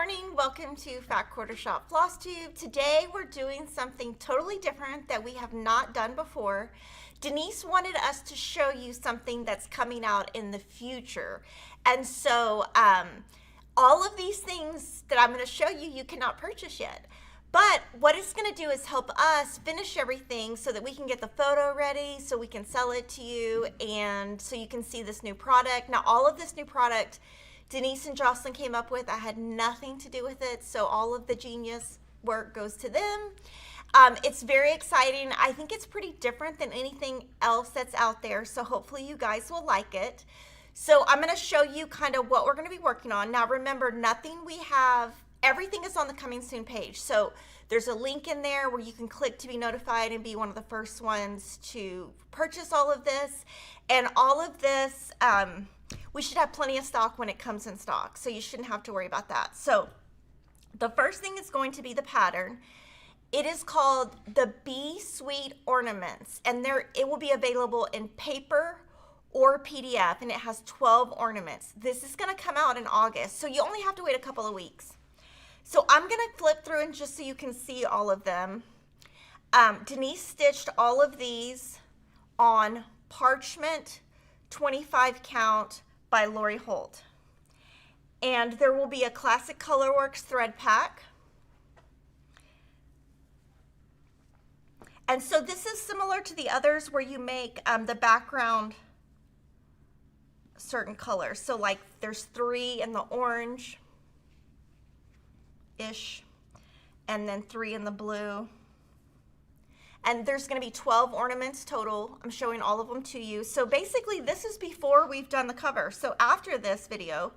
morning, welcome to Fat Quarter Shop FlossTube. Today we're doing something totally different that we have not done before. Denise wanted us to show you something that's coming out in the future. And so all of these things that I'm going to show you, you cannot purchase yet. But what it's going to do is help us finish everything so that we can get the photo ready, so we can sell it to you, and so you can see this new product. Now, all of this new product Denise and Jocelyn came up with. I had nothing to do with it, so all of the genius work goes to them. It's very exciting. I think it's pretty different than anything else that's out there, so hopefully you guys will like it. So I'm going to show you kind of what we're going to be working on. Now remember, everything is on the coming soon page. So there's a link in there where you can click to be notified and be one of the first ones to purchase all of this. And all of this, we should have plenty of stock when it comes in stock, so you shouldn't have to worry about that. So the first thing is going to be the pattern. It is called the Bee Sweet Ornaments, and it will be available in paper or PDF, and it has 12 ornaments. This is going to come out in August, so you only have to wait a couple of weeks. So I'm going to flip through and just so you can see all of them. Denise stitched all of these on parchment 25 count by Lori Holt. And there will be a Classic Colorworks thread pack. And so this is similar to the others where you make the background certain colors. So like there's 3 in the orange-ish, and then 3 in the blue. And there's going to be 12 ornaments total. I'm showing all of them to you. So basically this is before we've done the cover. So after this video,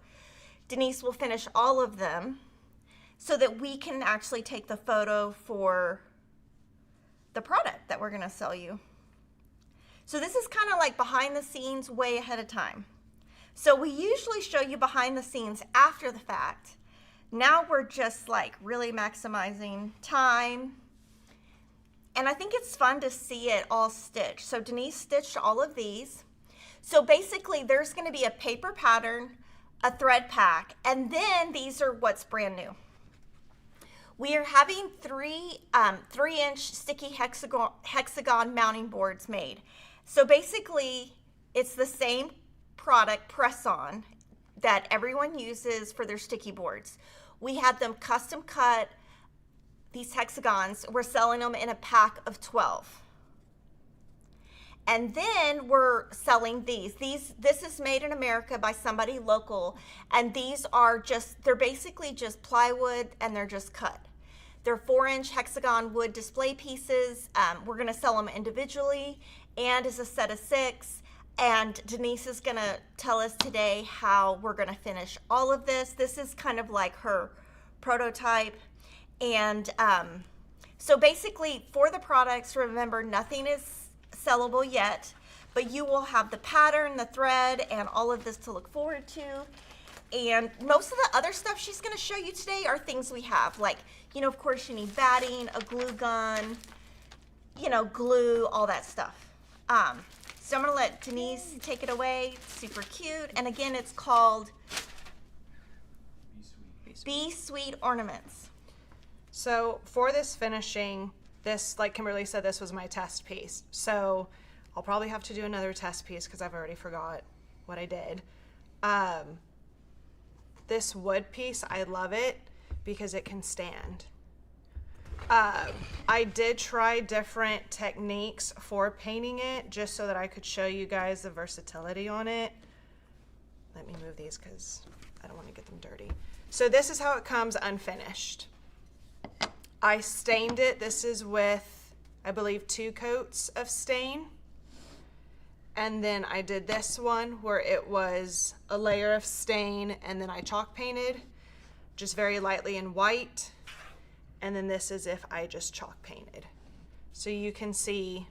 Denise will finish all of them so that we can actually take the photo for the product that we're going to sell you. So this is kind of like behind the scenes way ahead of time. So we usually show you behind the scenes after the fact. Now we're just like really maximizing time. And I think it's fun to see it all stitched. So Denise stitched all of these. So basically there's going to be a paper pattern, a thread pack, and then these are what's brand new. We are having 3-inch sticky hexagon mounting boards made. So basically it's the same product, press-on, that everyone uses for their sticky boards. We had them custom cut. These hexagons, we're selling them in a pack of 12. And then we're selling these. This is made in America by somebody local, and these are they're basically just plywood, and they're just cut. They're 4-inch hexagon wood display pieces. We're gonna sell them individually and as a set of 6. And Denise is gonna tell us today how we're gonna finish all of this. This is kind of like her prototype. And so basically for the products, remember, nothing is sellable yet, but you will have the pattern, the thread, and all of this to look forward to. And most of the other stuff she's going to show you today are things we have, like, you know, of course you need batting, a glue gun, you know, glue, all that stuff. So I'm going to let Denise take it away. It's super cute. And again, it's called Bee Sweet Ornaments. So for this finishing, like Kimberly said, this was my test piece. So I'll probably have to do another test piece because I've already forgot what I did. This wood piece, I love it because it can stand. I did try different techniques for painting it just so that I could show you guys the versatility on it. Let me move these because I don't want to get them dirty. So this is how it comes unfinished. I stained it. This is with, I believe, 2 coats of stain. And then I did this one where it was a layer of stain and then I chalk painted just very lightly in white. And then this is if I just chalk painted. So you can see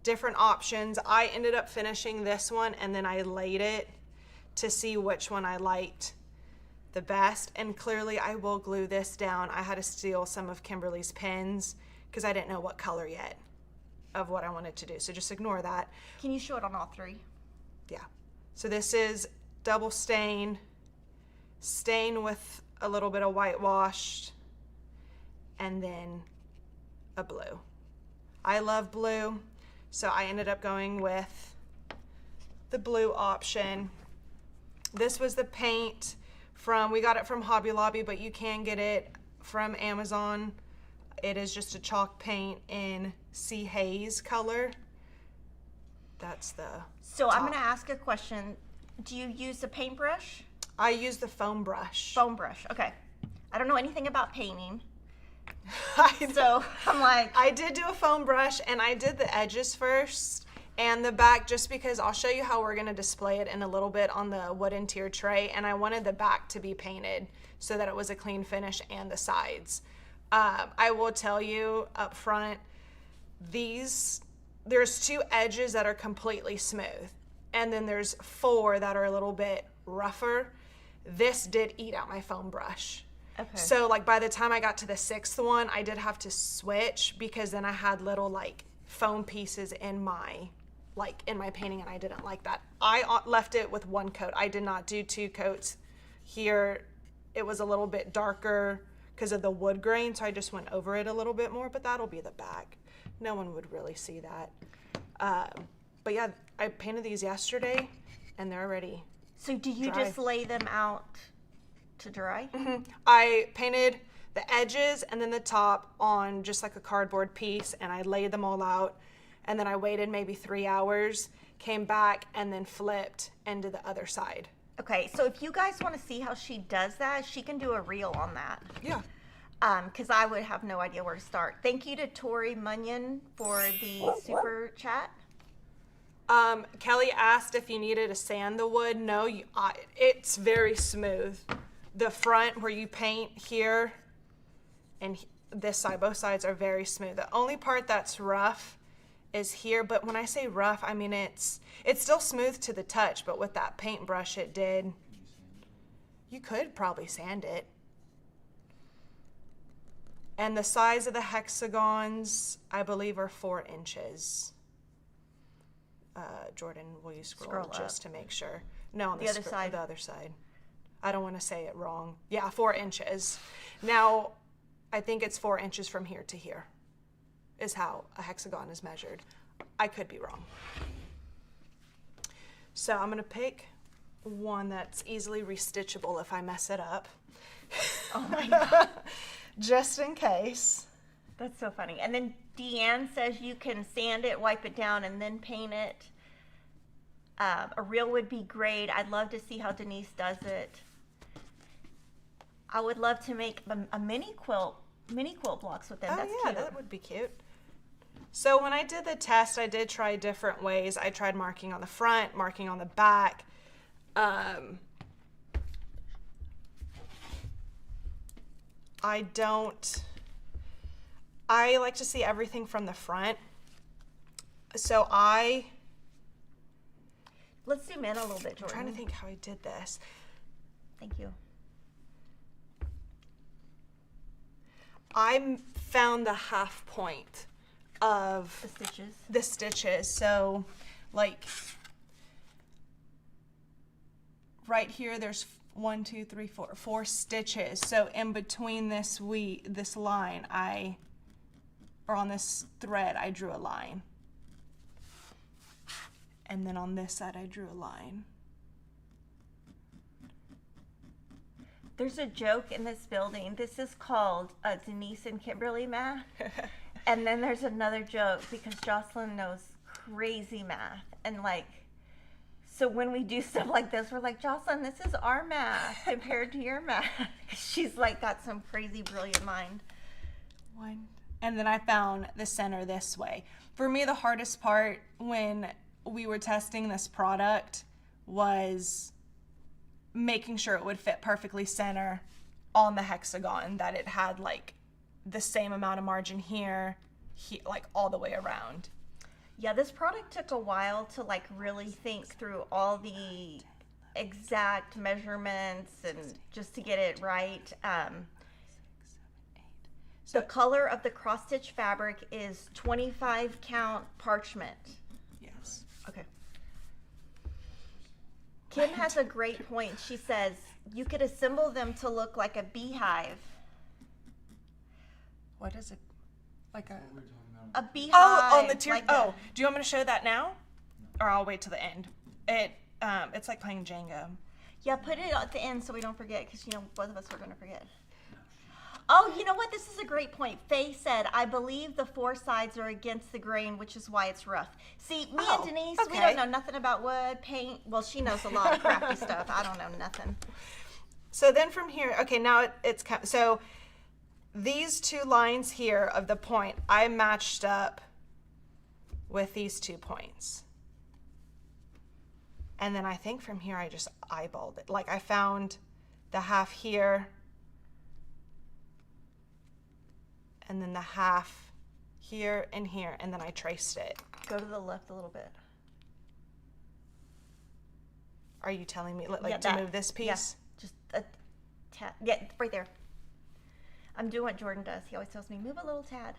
different options. I ended up finishing this one and then I laid it to see which one I liked the best. And clearly I will glue this down. I had to steal some of Kimberly's pens because I didn't know what color yet of what I wanted to do. So just ignore that. Can you show it on all 3? Yeah. So this is double stain with a little bit of whitewashed, and then a blue. I love blue, so I ended up going with the blue option. This was the paint we got it from Hobby Lobby, but you can get it from Amazon. It is just a chalk paint in Sea Haze color. That's the So top. I'm going to ask a question. Do you use a paintbrush? I use the foam brush. Foam brush, okay. I don't know anything about painting. I So I'm like, I did do a foam brush, and I did the edges first and the back, just because I'll show you how we're gonna display it in a little bit on the wooden tier tray, and I wanted the back to be painted so that it was a clean finish, and the sides. I will tell you up front, there's 2 edges that are completely smooth, and then there's 4 that are a little bit rougher. This did eat out my foam brush. okay. So like by the time I got to the 6th one, I did have to switch, because then I had little like foam pieces in my painting, and I didn't like that. I left it with 1 coat. I did not do 2 coats. Here it was a little bit darker because of the wood grain, so I just went over it a little bit more, but that'll be the back. No one would really see that. But yeah, I painted these yesterday, and they're already So do you dry. just lay them out to dry? I painted the edges and then the top on just like a cardboard piece, and I laid them all out, and then I waited maybe 3 hours, came back, and then flipped and did the other side. Okay, so if you guys want to see how she does that, she can do a reel on that. Yeah. Because I would have no idea where to start. Thank you to Tori Munyon for the super chat. Kelly asked if you needed to sand the wood. No, it's very smooth. The front where you paint here and this side, both sides are very smooth. The only part that's rough is here, but when I say rough, I mean it's still smooth to the touch, but with that paintbrush it did. You could probably sand it. And the size of the hexagons, I believe, are 4 inches. Jordan, will you scroll Scroll just up. to make sure? No, on The other side. The other side. I don't want to say it wrong. Yeah, 4 inches. Now, I think it's 4 inches from here to here is how a hexagon is measured. I could be wrong. So I'm going to pick one that's easily restitchable if I mess it up. Oh my God. Just in case. That's so funny. And then Deanne says you can sand it, wipe it down, and then paint it. A reel would be great. I'd love to see how Denise does it. I would love to make a mini quilt blocks with them. That's yeah, cute. that would be cute. So when I did the test, I did try different ways. I tried marking on the front, marking on the back. I like to see everything from the front. So Let's zoom in a little bit, Jordan. I'm trying to think how I did this. Thank you. I found the half point of The stitches. So like right here, there's 1, 2, 3, 4 stitches. So in between this line, or on this thread, I drew a line. And then on this side, I drew a line. There's a joke in this building. This is called Denise and Kimberly math. And then there's another joke because Jocelyn knows crazy math. And so when we do stuff like this, we're like, Jocelyn, this is our math compared to your math. She's got some crazy brilliant mind. And then I found the center this way. For me, the hardest part when we were testing this product was making sure it would fit perfectly center on the hexagon, that it had the same amount of margin here, all the way around. Yeah, this product took a while to really think through all the exact measurements and just to get it right. The color of the cross stitch fabric is 25 count parchment. Yes. Okay. Kim has a great point. She says, You could assemble them to look like a beehive. What is it? Like a... A beehive. Oh, on the tier. like Oh, do you want me to show that now? Or I'll wait till the end. It's like playing Jenga. Yeah, put it at the end so we don't forget, because, you know, both of us are going to forget. Oh, you know what? This is a great point. Faye said, I believe the 4 sides are against the grain, which is why it's rough. See, me and Denise, we okay. don't know nothing about wood, paint. Well, she knows a lot of crafty stuff. I don't know nothing. So then from here, okay, now it's so these 2 lines here of the point, I matched up with these 2 points. And then I think from here, I just eyeballed it. Like I found the half here, and then the half here and here, and then I traced it. Go to the left a little bit. Are you telling me like Yeah, to move this piece? Yeah, just a tad. Yeah, right there. I'm doing what Jordan does. He always tells me, move a little tad.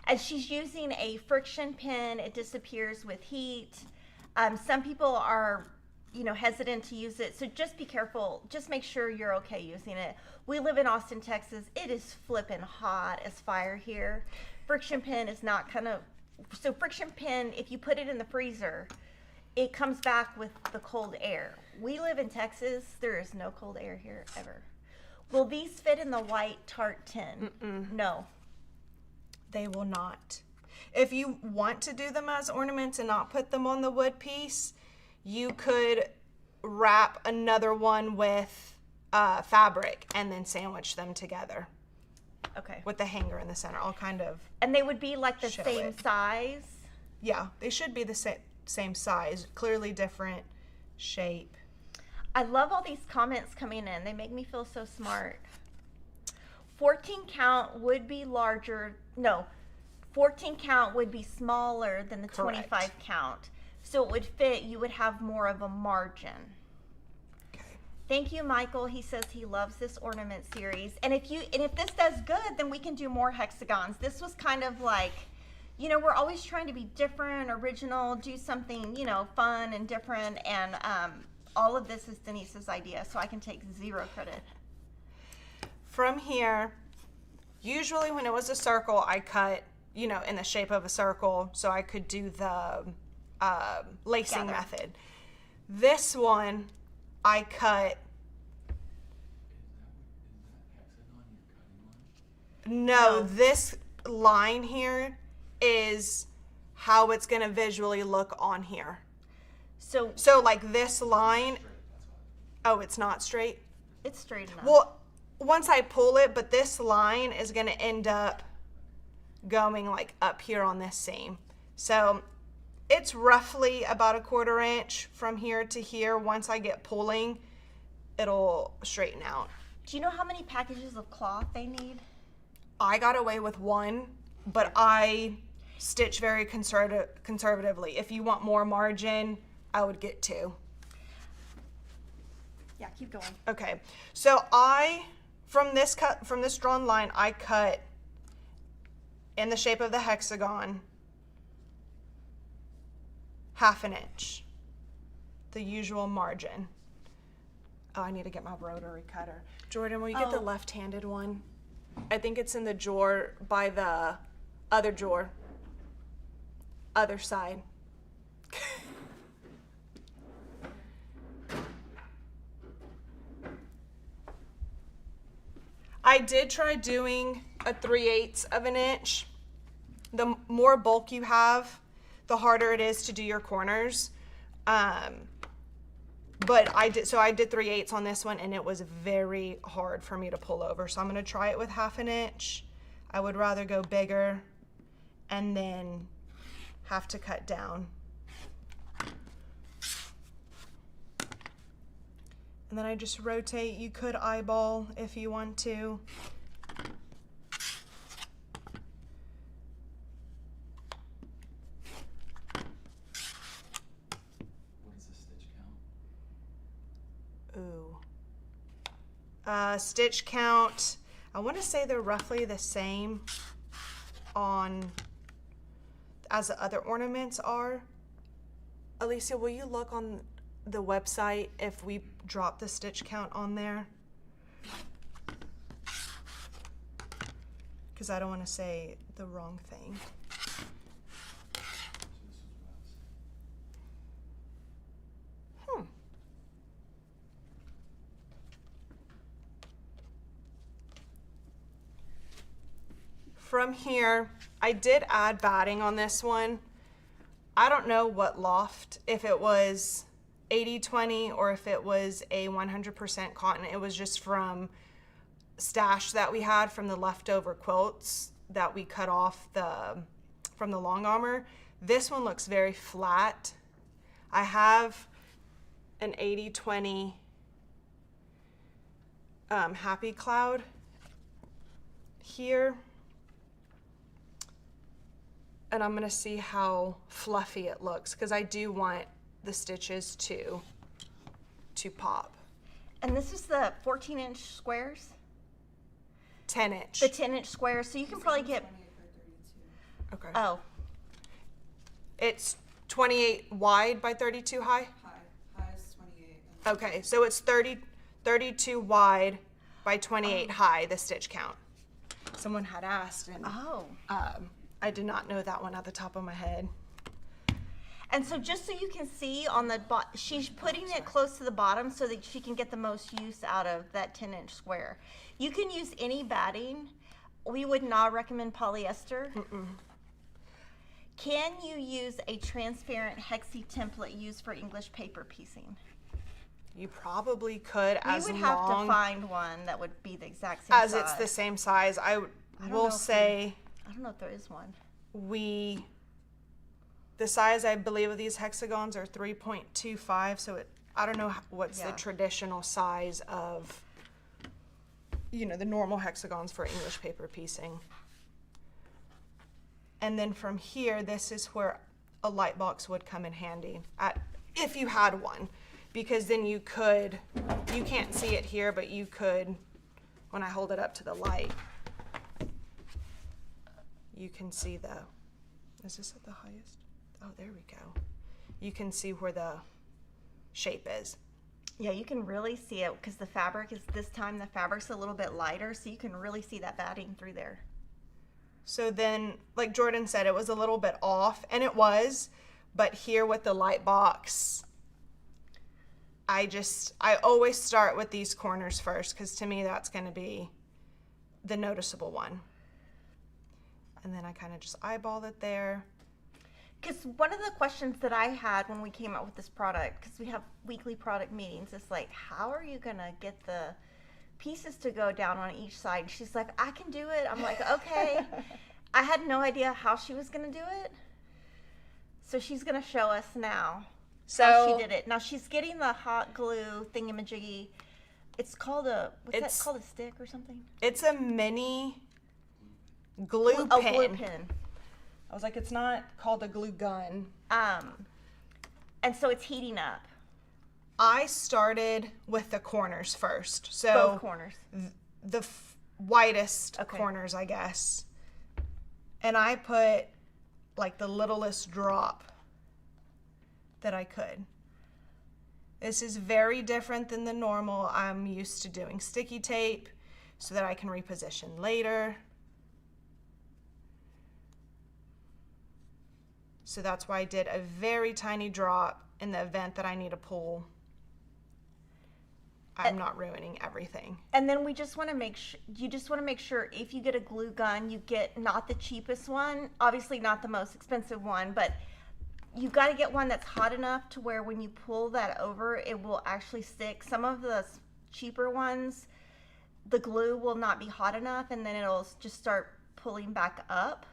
And she's using a friction pin. It disappears with heat. Some people are, you know, hesitant to use it. So just be careful. Just make sure you're okay using it. We live in Austin, Texas. It is flipping hot as fire here. Friction pin is not so friction pin, if you put it in the freezer, it comes back with the cold air. We live in Texas. There is no cold air here ever. Will these fit in the white tart tin? No. They will not. If you want to do them as ornaments and not put them on the wood piece, you could wrap another one with fabric and then sandwich them together. Okay. With the hanger in the center. I'll kind of... And they would be like the show same it. size? Yeah, they should be the same size, clearly different shape. I love all these comments coming in. They make me feel so smart. 14 count would be larger. No, 14 count would be smaller than the Correct. 25 count. So it would fit, you would have more of a margin. Okay. Thank you, Michael. He says he loves this ornament series. And if this does good, then we can do more hexagons. This was kind of like, you know, we're always trying to be different, original, do something, you know, fun and different. And all of this is Denise's idea, so I can take 0 credit. From here, usually when it was a circle, I cut, you know, in the shape of a circle so I could do the lacing Gather. method. This one, I cut. No, this line here is how it's going to visually look on here. So like this line, oh, it's not straight? it's straight enough. Well, once I pull it, but this line is going to end up going like up here on this seam. So it's roughly about a 1/4 inch from here to here. Once I get pulling, it'll straighten out. Do you know how many packages of cloth they need? I got away with 1, but I stitch very conservatively. If you want more margin, I would get 2. Yeah, keep going. Okay, so from this drawn line, I cut in the shape of the hexagon 1/2 inch, the usual margin. Oh, I need to get my rotary cutter. Jordan, will you get the left-handed one? I think it's in the drawer by the other drawer, other side. I did try doing a 3/8 of an inch. The more bulk you have, the harder it is to do your corners. But I did 3/8 on this one, and it was very hard for me to pull over. So I'm gonna try it with 1/2 inch. I would rather go bigger and then have to cut down. And then I just rotate. You could eyeball if you want to. What is the stitch count? Ooh. Stitch count, I want to say they're roughly the same as the other ornaments are. Alicia, will you look on the website if we drop the stitch count on there? Because I don't want to say the wrong thing. From here, I did add batting on this one. I don't know what loft, if it was 80-20 or if it was a 100% cotton. It was just from stash that we had from the leftover quilts that we cut off from the long armor. This one looks very flat. I have an 80-20 happy cloud here. And I'm gonna see how fluffy it looks because I do want the stitches to pop. And this is the 14-inch squares? 10-inch. The 10-inch squares, so you can probably get, Okay. oh, It's 28 wide by 32 high? High is 28. Okay, so it's 32 wide by 28 high, the stitch count. Someone had asked, and oh. I did not know that one at the top of my head. And so just so you can see on the she's putting it close to the bottom so that she can get the most use out of that 10-inch square. You can use any batting. We would not recommend polyester. Can you use a transparent hexi template used for English paper piecing? You probably could, as We would have long to find one that would be the exact same as size. it's the same size. I don't know will if say I don't know if there is one. the size I believe of these hexagons are 3.25, so I don't know what's the Yeah. traditional size of, you know, the normal hexagons for English paper piecing. And then from here, this is where a light box would come in handy, if you had one, because then you can't see it here, but you could, when I hold it up to the light, you can see is this at the highest? Oh, there we go. You can see where the shape is. Yeah, you can really see it because the fabric's a little bit lighter, so you can really see that batting through there. So then, like Jordan said, it was a little bit off, and it was, but here with the light box, I always start with these corners first because to me that's going to be the noticeable one. And then I kind of just eyeball it there. Because one of the questions that I had when we came out with this product, because we have weekly product meetings, is like, how are you going to get the pieces to go down on each side? She's like, I can do it. I'm like, okay. I had no idea how she was going to do it. So she's going to show us now how she did it. Now she's getting the hot glue thingamajiggy. It's called what's that called, a stick or something? It's a mini glue pen. Oh, glue pen. I was like, it's not called a glue gun. And so it's heating up. I started with the corners first. So Both corners. The widest Okay. corners, I guess. And I put like the littlest drop that I could. This is very different than the normal. I'm used to doing sticky tape so that I can reposition later. So that's why I did a very tiny drop in the event that I need a pull. I'm not ruining everything. And then we just want to make sure, if you get a glue gun, you get not the cheapest one, obviously not the most expensive one, but you got to get one that's hot enough to where when you pull that over, it will actually stick. Some of the cheaper ones, the glue will not be hot enough, and then it'll just start pulling back up.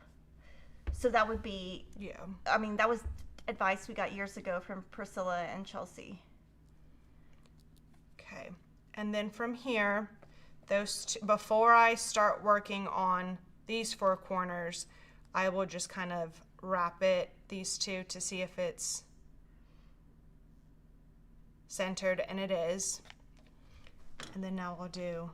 So that would be, Yeah. I mean, that was advice we got years ago from Priscilla and Chelsea. Okay. And then from here, before I start working on these four corners, I will just kind of wrap these two to see if it's centered, and it is. And then now I'll do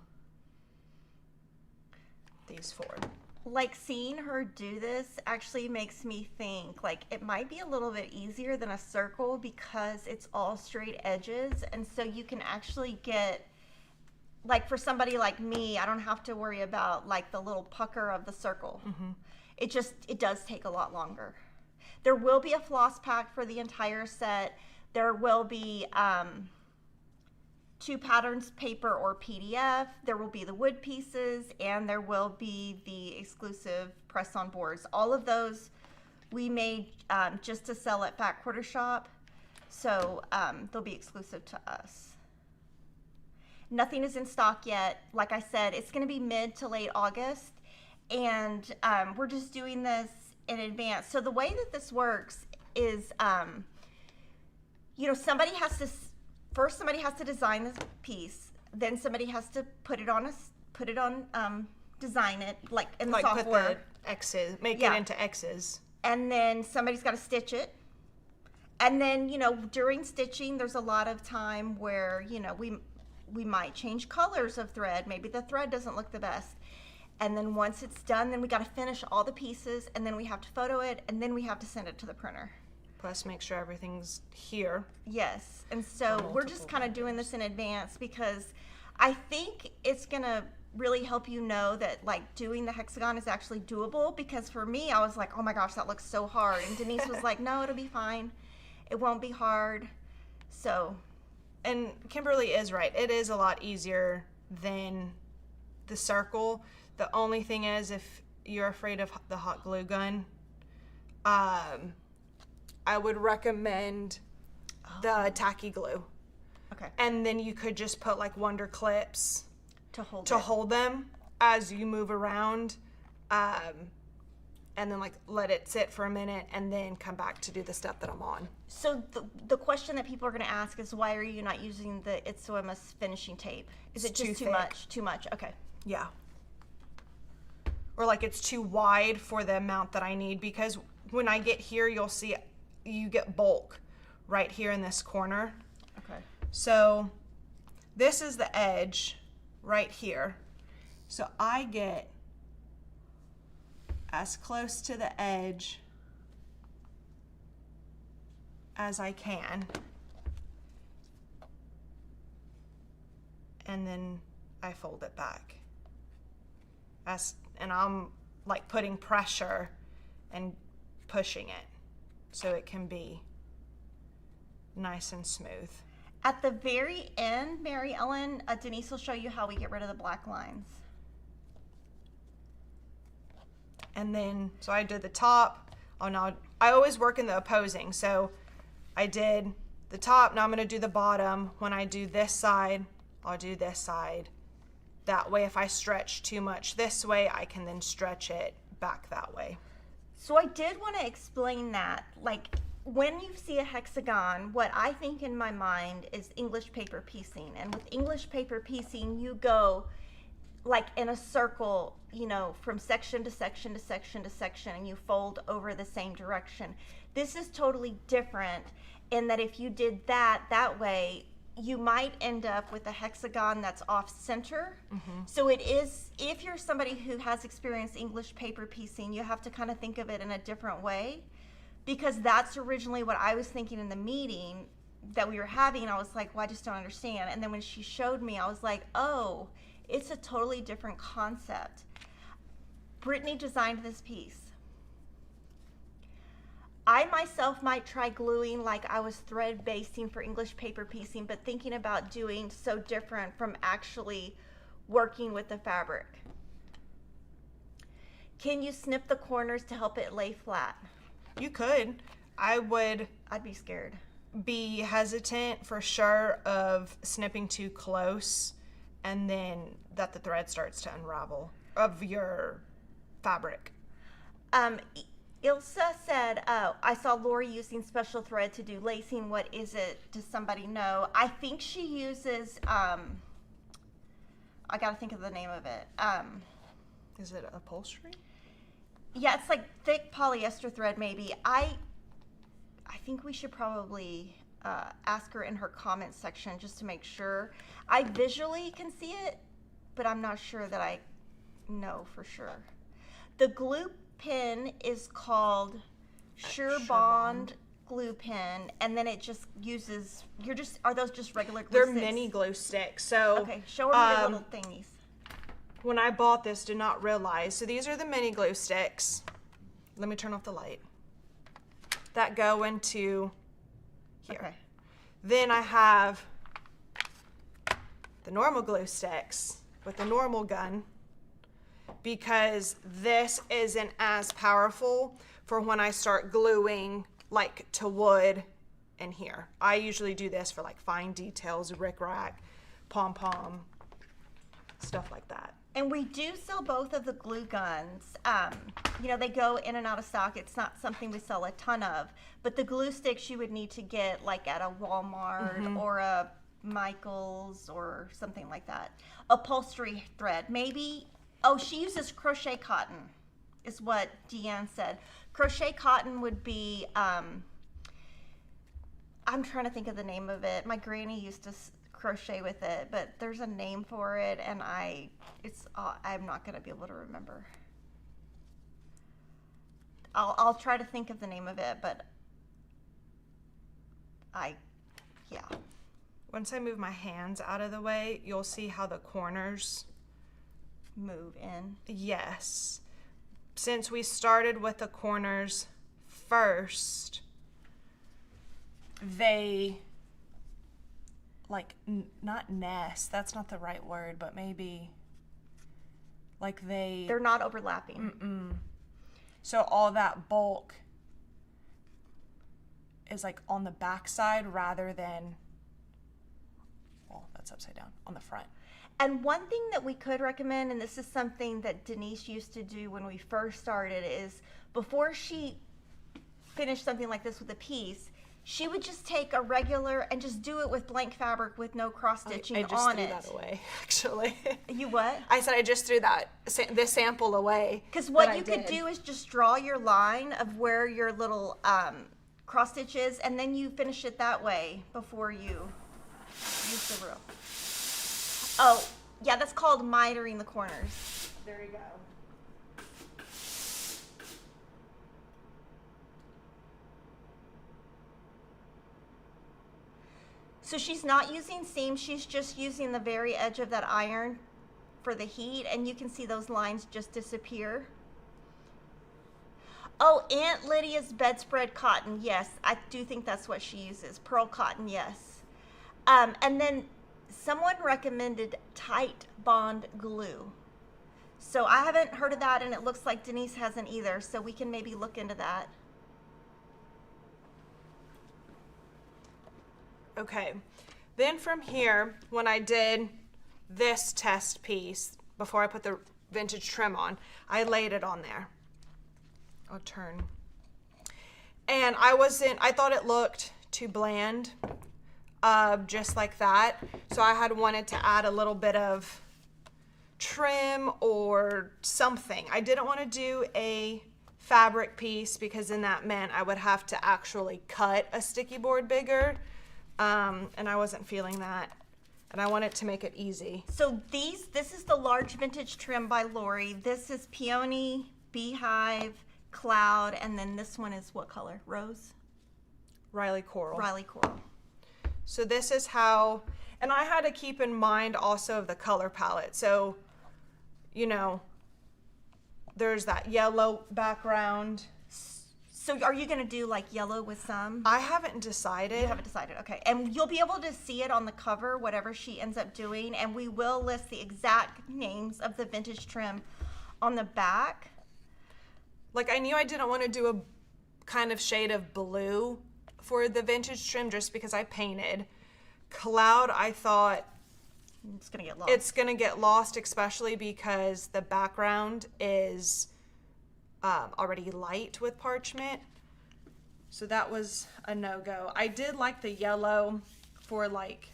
these four. like seeing her do this actually makes me think like it might be a little bit easier than a circle because it's all straight edges, and so you can actually get, like for somebody like me, I don't have to worry about like the little pucker of the circle. It does take a lot longer. There will be a floss pack for the entire set. There will be 2 patterns, paper or PDF. There will be the wood pieces, and there will be the exclusive press-on boards. All of those we made just to sell at Fat Quarter Shop, so they'll be exclusive to us. Nothing is in stock yet. Like I said, it's going to be mid to late August, and we're just doing this in advance. So the way that this works is, you know, somebody has to design this piece, then somebody has to design it like in the Like software. put the X's, make Yeah. it into X's. And then somebody's got to stitch it. And then, you know, during stitching, there's a lot of time where, you know, we might change colors of thread. Maybe the thread doesn't look the best. And then once it's done, then we got to finish all the pieces, and then we have to photo it, and then we have to send it to the printer. Plus make sure everything's here. Yes. And so we're just kind of doing this in advance because I think it's going to really help you know that like doing the hexagon is actually doable, because for me, I was like, oh my gosh, that looks so hard. And Denise was like, no, it'll be fine. It won't be hard. So. And Kimberly is right. It is a lot easier than the circle. The only thing is, if you're afraid of the hot glue gun, I would recommend the tacky glue. Okay. And then you could just put like Wonder clips To hold to it. hold them as you move around, and then like let it sit for a minute and then come back to do the step that I'm on. So the question that people are going to ask is, why are you not using the Itsuemas finishing tape? Is it It's just too too thick. much? Too much. Okay. Yeah. Or like it's too wide for the amount that I need, because when I get here, you'll see you get bulk right here in this corner. Okay. So this is the edge right here. So I get as close to the edge as I can. And then I fold it back. And I'm like putting pressure and pushing it so it can be nice and smooth. At the very end, Mary Ellen, Denise will show you how we get rid of the black lines. And then, so I did the top. Oh no, I always work in the opposing. So I did the top, now I'm gonna do the bottom. When I do this side, I'll do this side. That way, if I stretch too much this way, I can then stretch it back that way. So I did want to explain that. Like, when you see a hexagon, what I think in my mind is English paper piecing. And with English paper piecing, you go like in a circle, you know, from section to section to section to section, and you fold over the same direction. This is totally different in that if you did that way, you might end up with a hexagon that's off center. So it is, if you're somebody who has experienced English paper piecing, you have to kind of think of it in a different way, because that's originally what I was thinking in the meeting that we were having. I was like, well, I just don't understand. And then when she showed me, I was like, oh, it's a totally different concept. Brittany designed this piece. I myself might try gluing like I was thread basting for English paper piecing, but thinking about doing so different from actually working with the fabric. Can you snip the corners to help it lay flat? You could. I'd be scared. Be hesitant for sure of snipping too close and then that the thread starts to unravel of your fabric. Ilsa said, oh, I saw Lori using special thread to do lacing. What is it? Does somebody know? I think she uses, I gotta think of the name of it. Is it upholstery? Yeah, it's like thick polyester thread maybe. I think we should probably ask her in her comment section just to make sure. I visually can see it, but I'm not sure that I know for sure. The glue pen is called Sure Sure Bond glue pen, and then it just uses, are those just regular glue They're sticks? mini glue sticks. So Okay, show them your little thingies. when I bought this, did not realize. So these are the mini glue sticks. Let me turn off the light. That go into here. Okay. Then I have the normal glue sticks with the normal gun, because this isn't as powerful for when I start gluing like to wood in here. I usually do this for like fine details, rickrack, pom-pom, stuff like that. And we do sell both of the glue guns. You know, they go in and out of stock. It's not something we sell a ton of. But the glue sticks you would need to get like at a Walmart or a Michael's or something like that. Upholstery thread. Maybe, oh, she uses crochet cotton is what Deanne said. Crochet cotton would be, I'm trying to think of the name of it. My granny used to crochet with it, but there's a name for it, and I'm not going to be able to remember. I'll try to think of the name of it, but yeah. Once I move my hands out of the way, you'll see how the corners Move in. Yes. Since we started with the corners first, they like not nest. That's not the right word, but maybe like They're not overlapping. So all that bulk is like on the back side rather than, well, that's upside down, on the front. And one thing that we could recommend, and this is something that Denise used to do when we first started, is before she finished something like this with a piece, she would just take a regular and just do it with blank fabric with no cross stitching I just on threw it. that away, actually. You what? I said I just threw this sample away. Because what you could do is just draw your line of where your little cross stitch is, and then you finish it that way before you use the reel. Oh, yeah, that's called mitering the corners. There you go. So she's not using seam, she's just using the very edge of that iron for the heat, and you can see those lines just disappear. Oh, Aunt Lydia's bedspread cotton, yes, I do think that's what she uses. Pearl cotton, yes. And then someone recommended tight bond glue. So I haven't heard of that, and it looks like Denise hasn't either, so we can maybe look into that. Okay, then from here, when I did this test piece, before I put the vintage trim on, I laid it on there. I'll turn. And I thought it looked too bland, just like that. So I had wanted to add a little bit of trim or something. I didn't want to do a fabric piece because then that meant I would have to actually cut a sticky board bigger. And I wasn't feeling that, and I wanted to make it easy. So this is the large vintage trim by Lori. This is Peony, Beehive, Cloud, and then this one is what color? Rose? Riley Coral. Riley Coral. So this is how, and I had to keep in mind also the color palette. So, you know, there's that yellow background. So are you going to do like yellow with some? I haven't decided. You haven't decided, okay. And you'll be able to see it on the cover, whatever she ends up doing, and we will list the exact names of the vintage trim on the back. Like, I knew I didn't want to do a kind of shade of blue for the vintage trim just because I painted. Cloud, I thought It's going to get lost. it's going to get lost, especially because the background is already light with parchment. So that was a no-go. I did like the yellow for like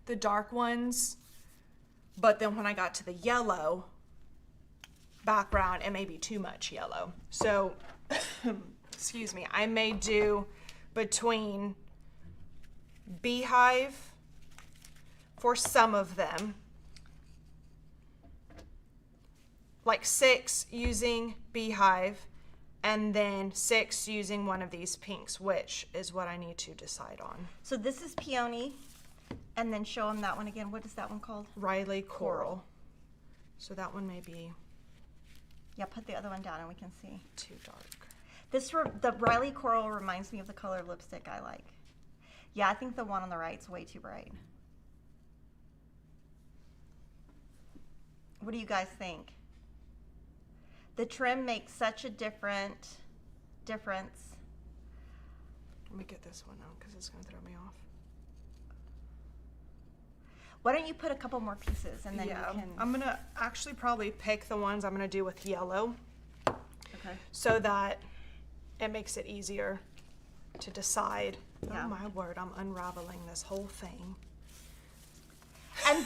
the dark ones, but then when I got to the yellow background, it may be too much yellow. So, excuse me, I may do between Beehive for some of them, like 6 using Beehive, and then 6 using one of these pinks, which is what I need to decide on. So this is peony, and then show them that one again. What is that one called? Riley Coral. So that one may be Yeah, put the other one down and we can see. too dark. The Riley Coral reminds me of the color of lipstick I like. Yeah, I think the one on the right's way too bright. What do you guys think? The trim makes such a difference. Let me get this one out because it's going to throw me off. Why don't you put a couple more pieces and then you can... I'm going to actually probably pick the ones I'm going to do with yellow. Okay. So that it makes it easier to decide. Yeah. Oh my word, I'm unraveling this whole thing. And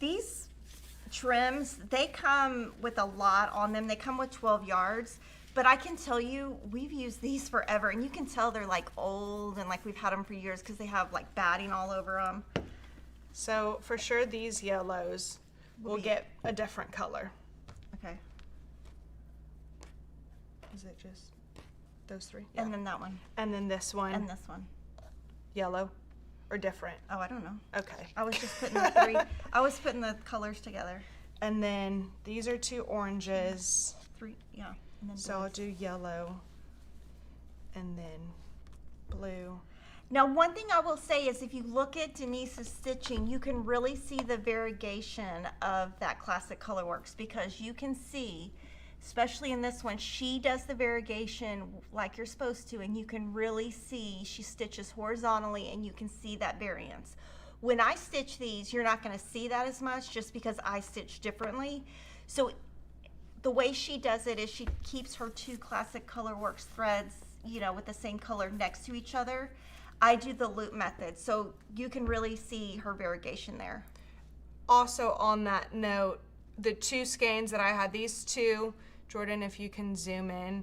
these trims, they come with a lot on them. They come with 12 yards, but I can tell you, we've used these forever, and you can tell they're like old and like we've had them for years because they have like batting all over them. So for sure these yellows will get a different color. Okay. Is it just those 3? And then that one. And then this one, And this one. yellow or different? Oh, I don't know. Okay. I was just putting the 3. I was putting the colors together. And then these are 2 oranges. 3, yeah. And then So I'll blues. do yellow and then blue. Now, one thing I will say is if you look at Denise's stitching, you can really see the variegation of that classic colorworks because you can see, especially in this one, she does the variegation like you're supposed to, and you can really see she stitches horizontally and you can see that variance. When I stitch these, you're not going to see that as much just because I stitch differently. So the way she does it is she keeps her 2 classic colorworks threads, you know, with the same color next to each other. I do the loop method, so you can really see her variegation there. Also on that note, the 2 skeins that I had, these 2, Jordan, if you can zoom in,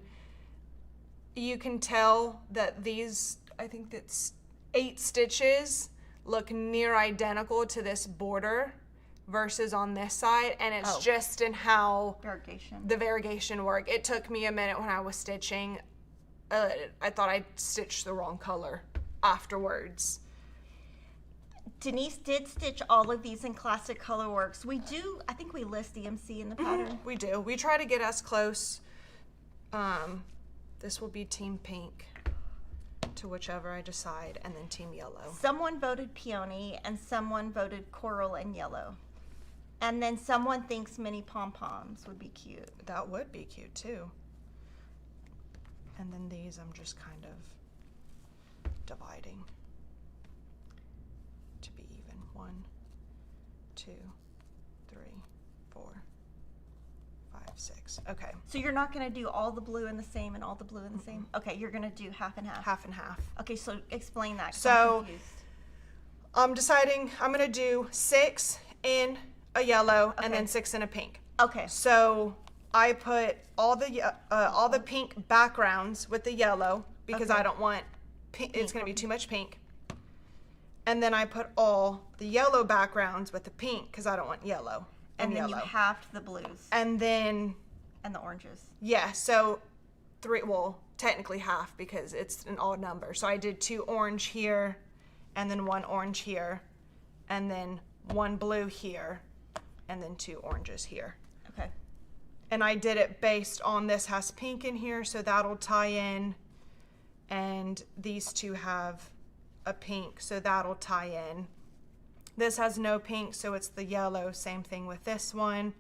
you can tell that these, I think that's 8 stitches, look near identical to this border versus on this side, and it's just in how Variegation. the variegation work. It took me a minute when I was stitching. I thought I stitched the wrong color afterwards. Denise did stitch all of these in classic colorworks. We do, I think we list EMC in the pattern. We do. We try to get as close. This will be team pink to whichever I decide, and then team yellow. Someone voted peony and someone voted coral and yellow. And then someone thinks mini pom-poms would be cute. That would be cute too. And then these I'm just kind of dividing to be even. 1, 2, 3, 4, 5, 6. Okay. So you're not going to do all the blue in the same and all the blue in the same? Okay, you're going to do half and half. Half and half. Okay, so explain that. 'cause So- I'm confused. I'm deciding I'm gonna do 6 in a yellow and Okay. then 6 in a pink. Okay. So I put all the pink backgrounds with the yellow because Okay. I don't want pink. It's gonna be too much pink. And then I put all the yellow backgrounds with the pink because I don't want yellow and then yellow. you halved the blues And then and the oranges. yeah, so 3. Well, technically half because it's an odd number. So I did 2 orange here, and then 1 orange here, and then 1 blue here, and then 2 oranges here. Okay. And I did it based on this has pink in here, so that'll tie in, and these 2 have a pink, so that'll tie in. This has no pink, so it's the yellow. Same thing with this one.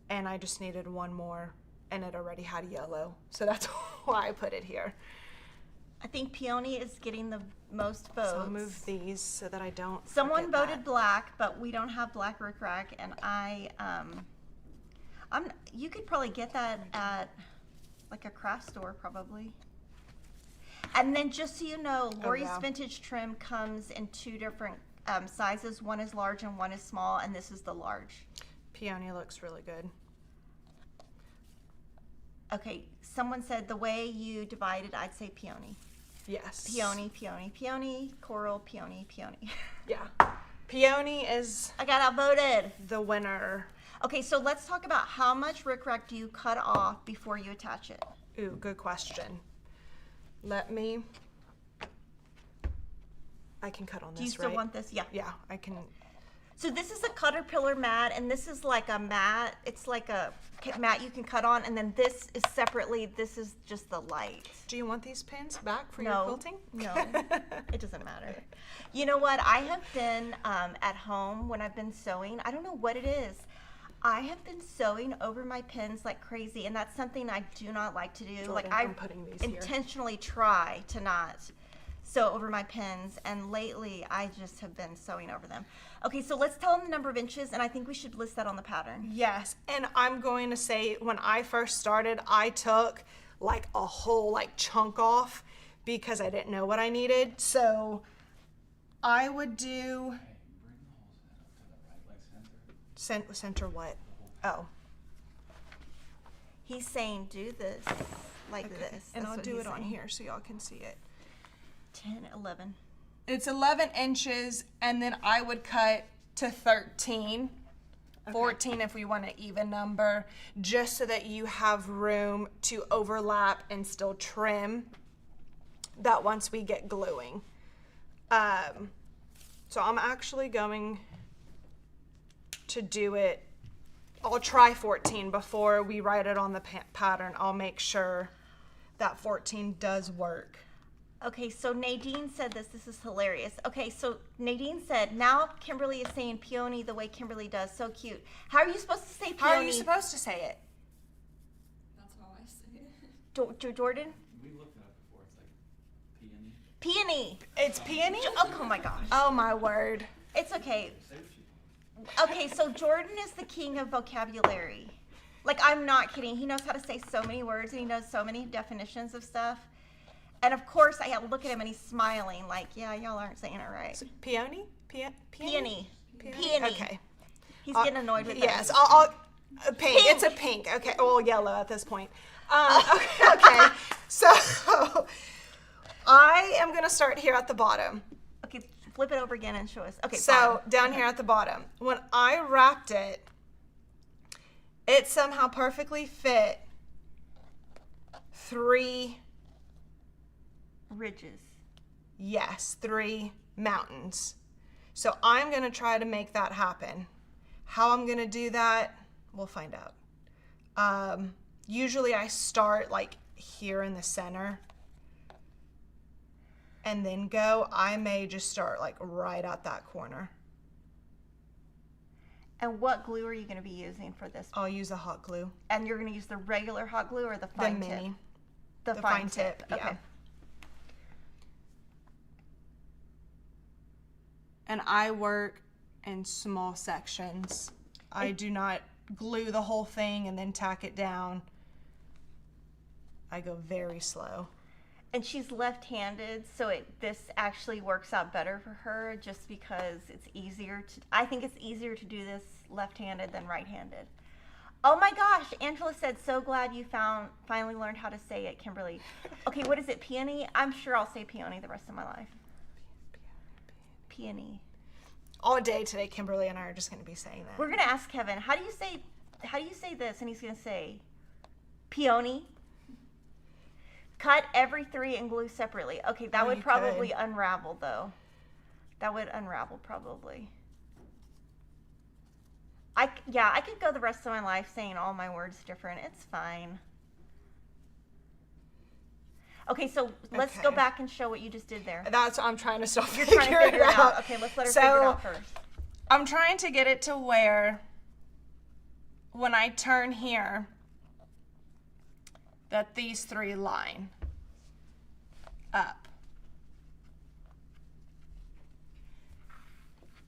And I just needed 1 more, and it already had yellow, so that's why I put it here. I think peony is getting the most votes. So I'll move these so that I don't Someone forget voted that. black, but we don't have black rickrack, and you could probably get that at like a craft store probably. And then just so you know, Lori's yeah. vintage trim comes in 2 different sizes. One is large and one is small, and this is the large. Peony looks really good. Okay, someone said the way you divided, I'd say peony. Yes. Peony, peony, peony, coral, peony, peony. Yeah. Peony is I got outvoted. the winner. Okay, so let's talk about how much rickrack do you cut off before you attach it? Ooh, good question. I can cut on this, Do you still right? want this? Yeah. Yeah, I can. So this is a caterpillar mat, and this is like a mat. It's like a mat you can cut on, and then this is separately. This is just the light. Do you want these pins back for your No, quilting? no, it doesn't matter. You know what? I have been at home when I've been sewing. I don't know what it is. I have been sewing over my pins like crazy, and that's something I do not like to do. Jordan, Like I'm putting these here. intentionally try to not sew over my pins, and lately I just have been sewing over them. Okay, so let's tell them the number of inches, and I think we should list that on the pattern. Yes, and I'm going to say when I first started, I took like a whole like chunk off because I didn't know what I needed. So I would do Hey, bring the whole set up to the right, like center. center what? Oh, He's saying do this like this. and That's I'll what do he's it on saying. here so y'all can see it. 10, 11. It's 11 inches, and then I would cut to 13. 14 if we want an even number, just so that you have room to overlap and still trim that once we get gluing. So I'm actually going to do it, I'll try 14 before we write it on the pattern. I'll make sure that 14 does work. Okay, so Nadine said this. This is hilarious. Okay, so Nadine said, now Kimberly is saying peony the way Kimberly does. So cute. How are you supposed to say peony? How are you supposed to say it? That's how I say it. Jordan? We looked it up before. It's like peony. Peony. It's peony? Oh my gosh. Oh my word. It's okay. Say what you want. Okay, so Jordan is the king of vocabulary. Like, I'm not kidding. He knows how to say so many words, and he knows so many definitions of stuff. And of course, I look at him and he's smiling like, yeah, y'all aren't saying it right. Peony? Peony. Peony? Peony. Okay. He's getting annoyed with Yes, that. I'll pink. Pink. It's a pink. Okay, well, yellow at this point. Okay. So I am gonna start here at the bottom. Okay, flip it over again and show us. Okay, So bottom. down here at the bottom, when I wrapped it, it somehow perfectly fit 3 ridges. Yes, 3 mountains. So I'm gonna try to make that happen. How I'm gonna do that, we'll find out. Usually I start like here in the center and then go. I may just start like right at that corner. And what glue are you going to be using for this? I'll use a hot glue. And you're going to use the regular hot glue or the The fine tip? mini. The fine tip. yeah. Okay. And I work in small sections. I do not glue the whole thing and then tack it down. I go very slow. And she's left-handed, so this actually works out better for her just because it's easier to, I think it's easier to do this left-handed than right-handed. Oh my gosh, Angela said, so glad you finally learned how to say it, Kimberly. Okay, what is it, peony? I'm sure I'll say peony the rest of my life. Peony. All day today, Kimberly and I are just going to be saying that. We're gonna ask Kevin, how do you say this? And he's gonna say peony. Cut every 3 and glue separately. Okay, that Oh, would you probably could. unravel though. That would unravel probably. I could go the rest of my life saying all my words different. It's fine. Okay, so let's go Okay. back and show what you just did there. That's what I'm trying to stop You're trying to figure it out. Okay, let's let her figure it out first. I'm trying to get it to where when I turn here, that these 3 line up.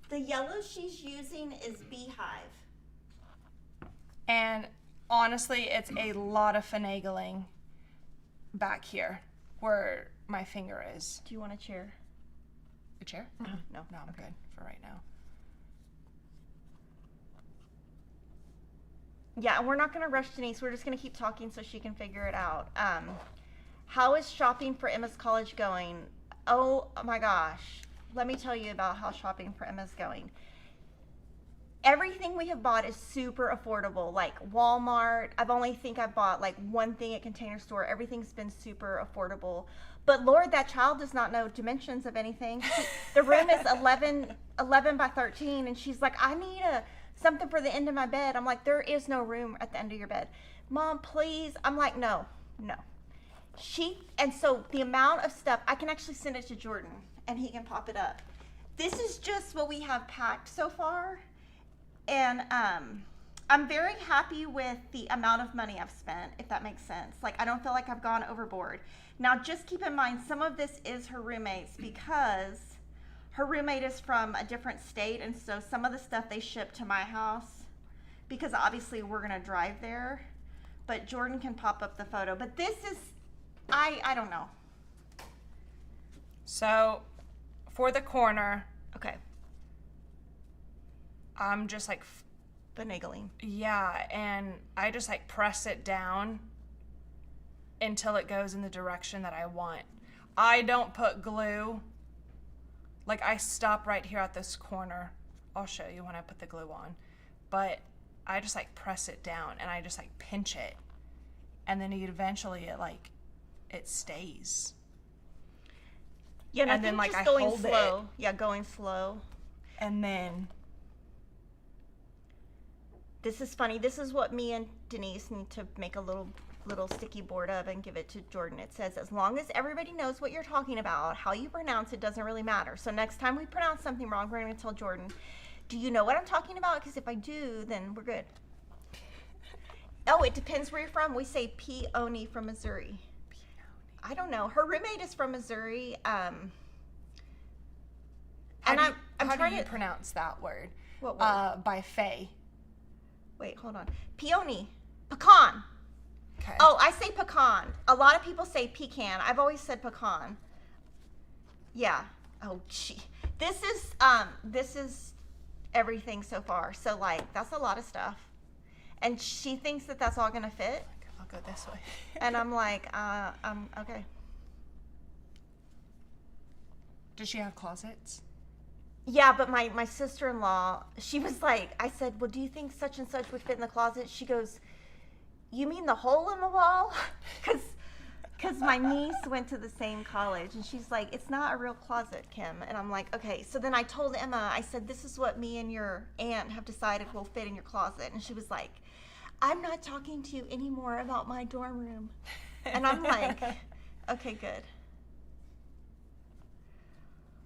The yellow she's using is Beehive. And honestly, it's a lot of finagling back here where my finger is. Do you want a chair? A chair? No. No, I'm good for right now. Yeah, and we're not going to rush Denise. We're just going to keep talking so she can figure it out. How is shopping for Emma's college going? Oh my gosh. Let me tell you about how shopping for Emma's going. everything we have bought is super affordable. Like Walmart, I've bought like one thing at Container Store. Everything's been super affordable. But Lord, that child does not know dimensions of anything. The room is 11 by 13, and she's like, I need something for the end of my bed. I'm like, there is no room at the end of your bed. Mom, please. I'm like, no. And so the amount of stuff, I can actually send it to Jordan, and he can pop it up. This is just what we have packed so far. And I'm very happy with the amount of money I've spent, if that makes sense. Like, I don't feel like I've gone overboard. Now, just keep in mind, some of this is her roommate's because her roommate is from a different state. And so some of the stuff they ship to my house because obviously we're going to drive there. But Jordan can pop up the photo. But this is, I don't know. So for the corner, Okay. I'm just like, Finagling. yeah, and I just like press it down until it goes in the direction that I want. I don't put glue. Like, I stop right here at this corner. I'll show you when I put the glue on. But I just like press it down and I just like pinch it. And then eventually it stays. Yeah, and I And then, think like, just I going hold it. slow. Yeah, going slow. And then, This is funny. This is what me and Denise need to make a little sticky board of and give it to Jordan. It says, as long as everybody knows what you're talking about, how you pronounce it doesn't really matter. So next time we pronounce something wrong, we're going to tell Jordan, do you know what I'm talking about? Because if I do, then we're good. Oh, it depends where you're from. We say peony from Missouri. I don't know. Her roommate is from Missouri. And I'm how trying do you to pronounce that word? What word? By Faye. Wait, hold on. Peony. Pecan. Okay. Oh, I say pecan. A lot of people say pecan. I've always said pecan. Yeah. Oh, gee. This is everything so far. So, like, that's a lot of stuff. And she thinks that that's all going to fit. I'll go this way. And I'm like, okay. Does she have closets? Yeah, but my sister-in-law, she was like, I said, well, do you think such and such would fit in the closet? She goes, you mean the hole in the wall? Because my niece went to the same college, and she's like, it's not a real closet, Kim. And I'm like, okay. So then I told Emma, I said, this is what me and your aunt have decided will fit in your closet. And she was like, I'm not talking to you anymore about my dorm room. And I'm like, okay, good.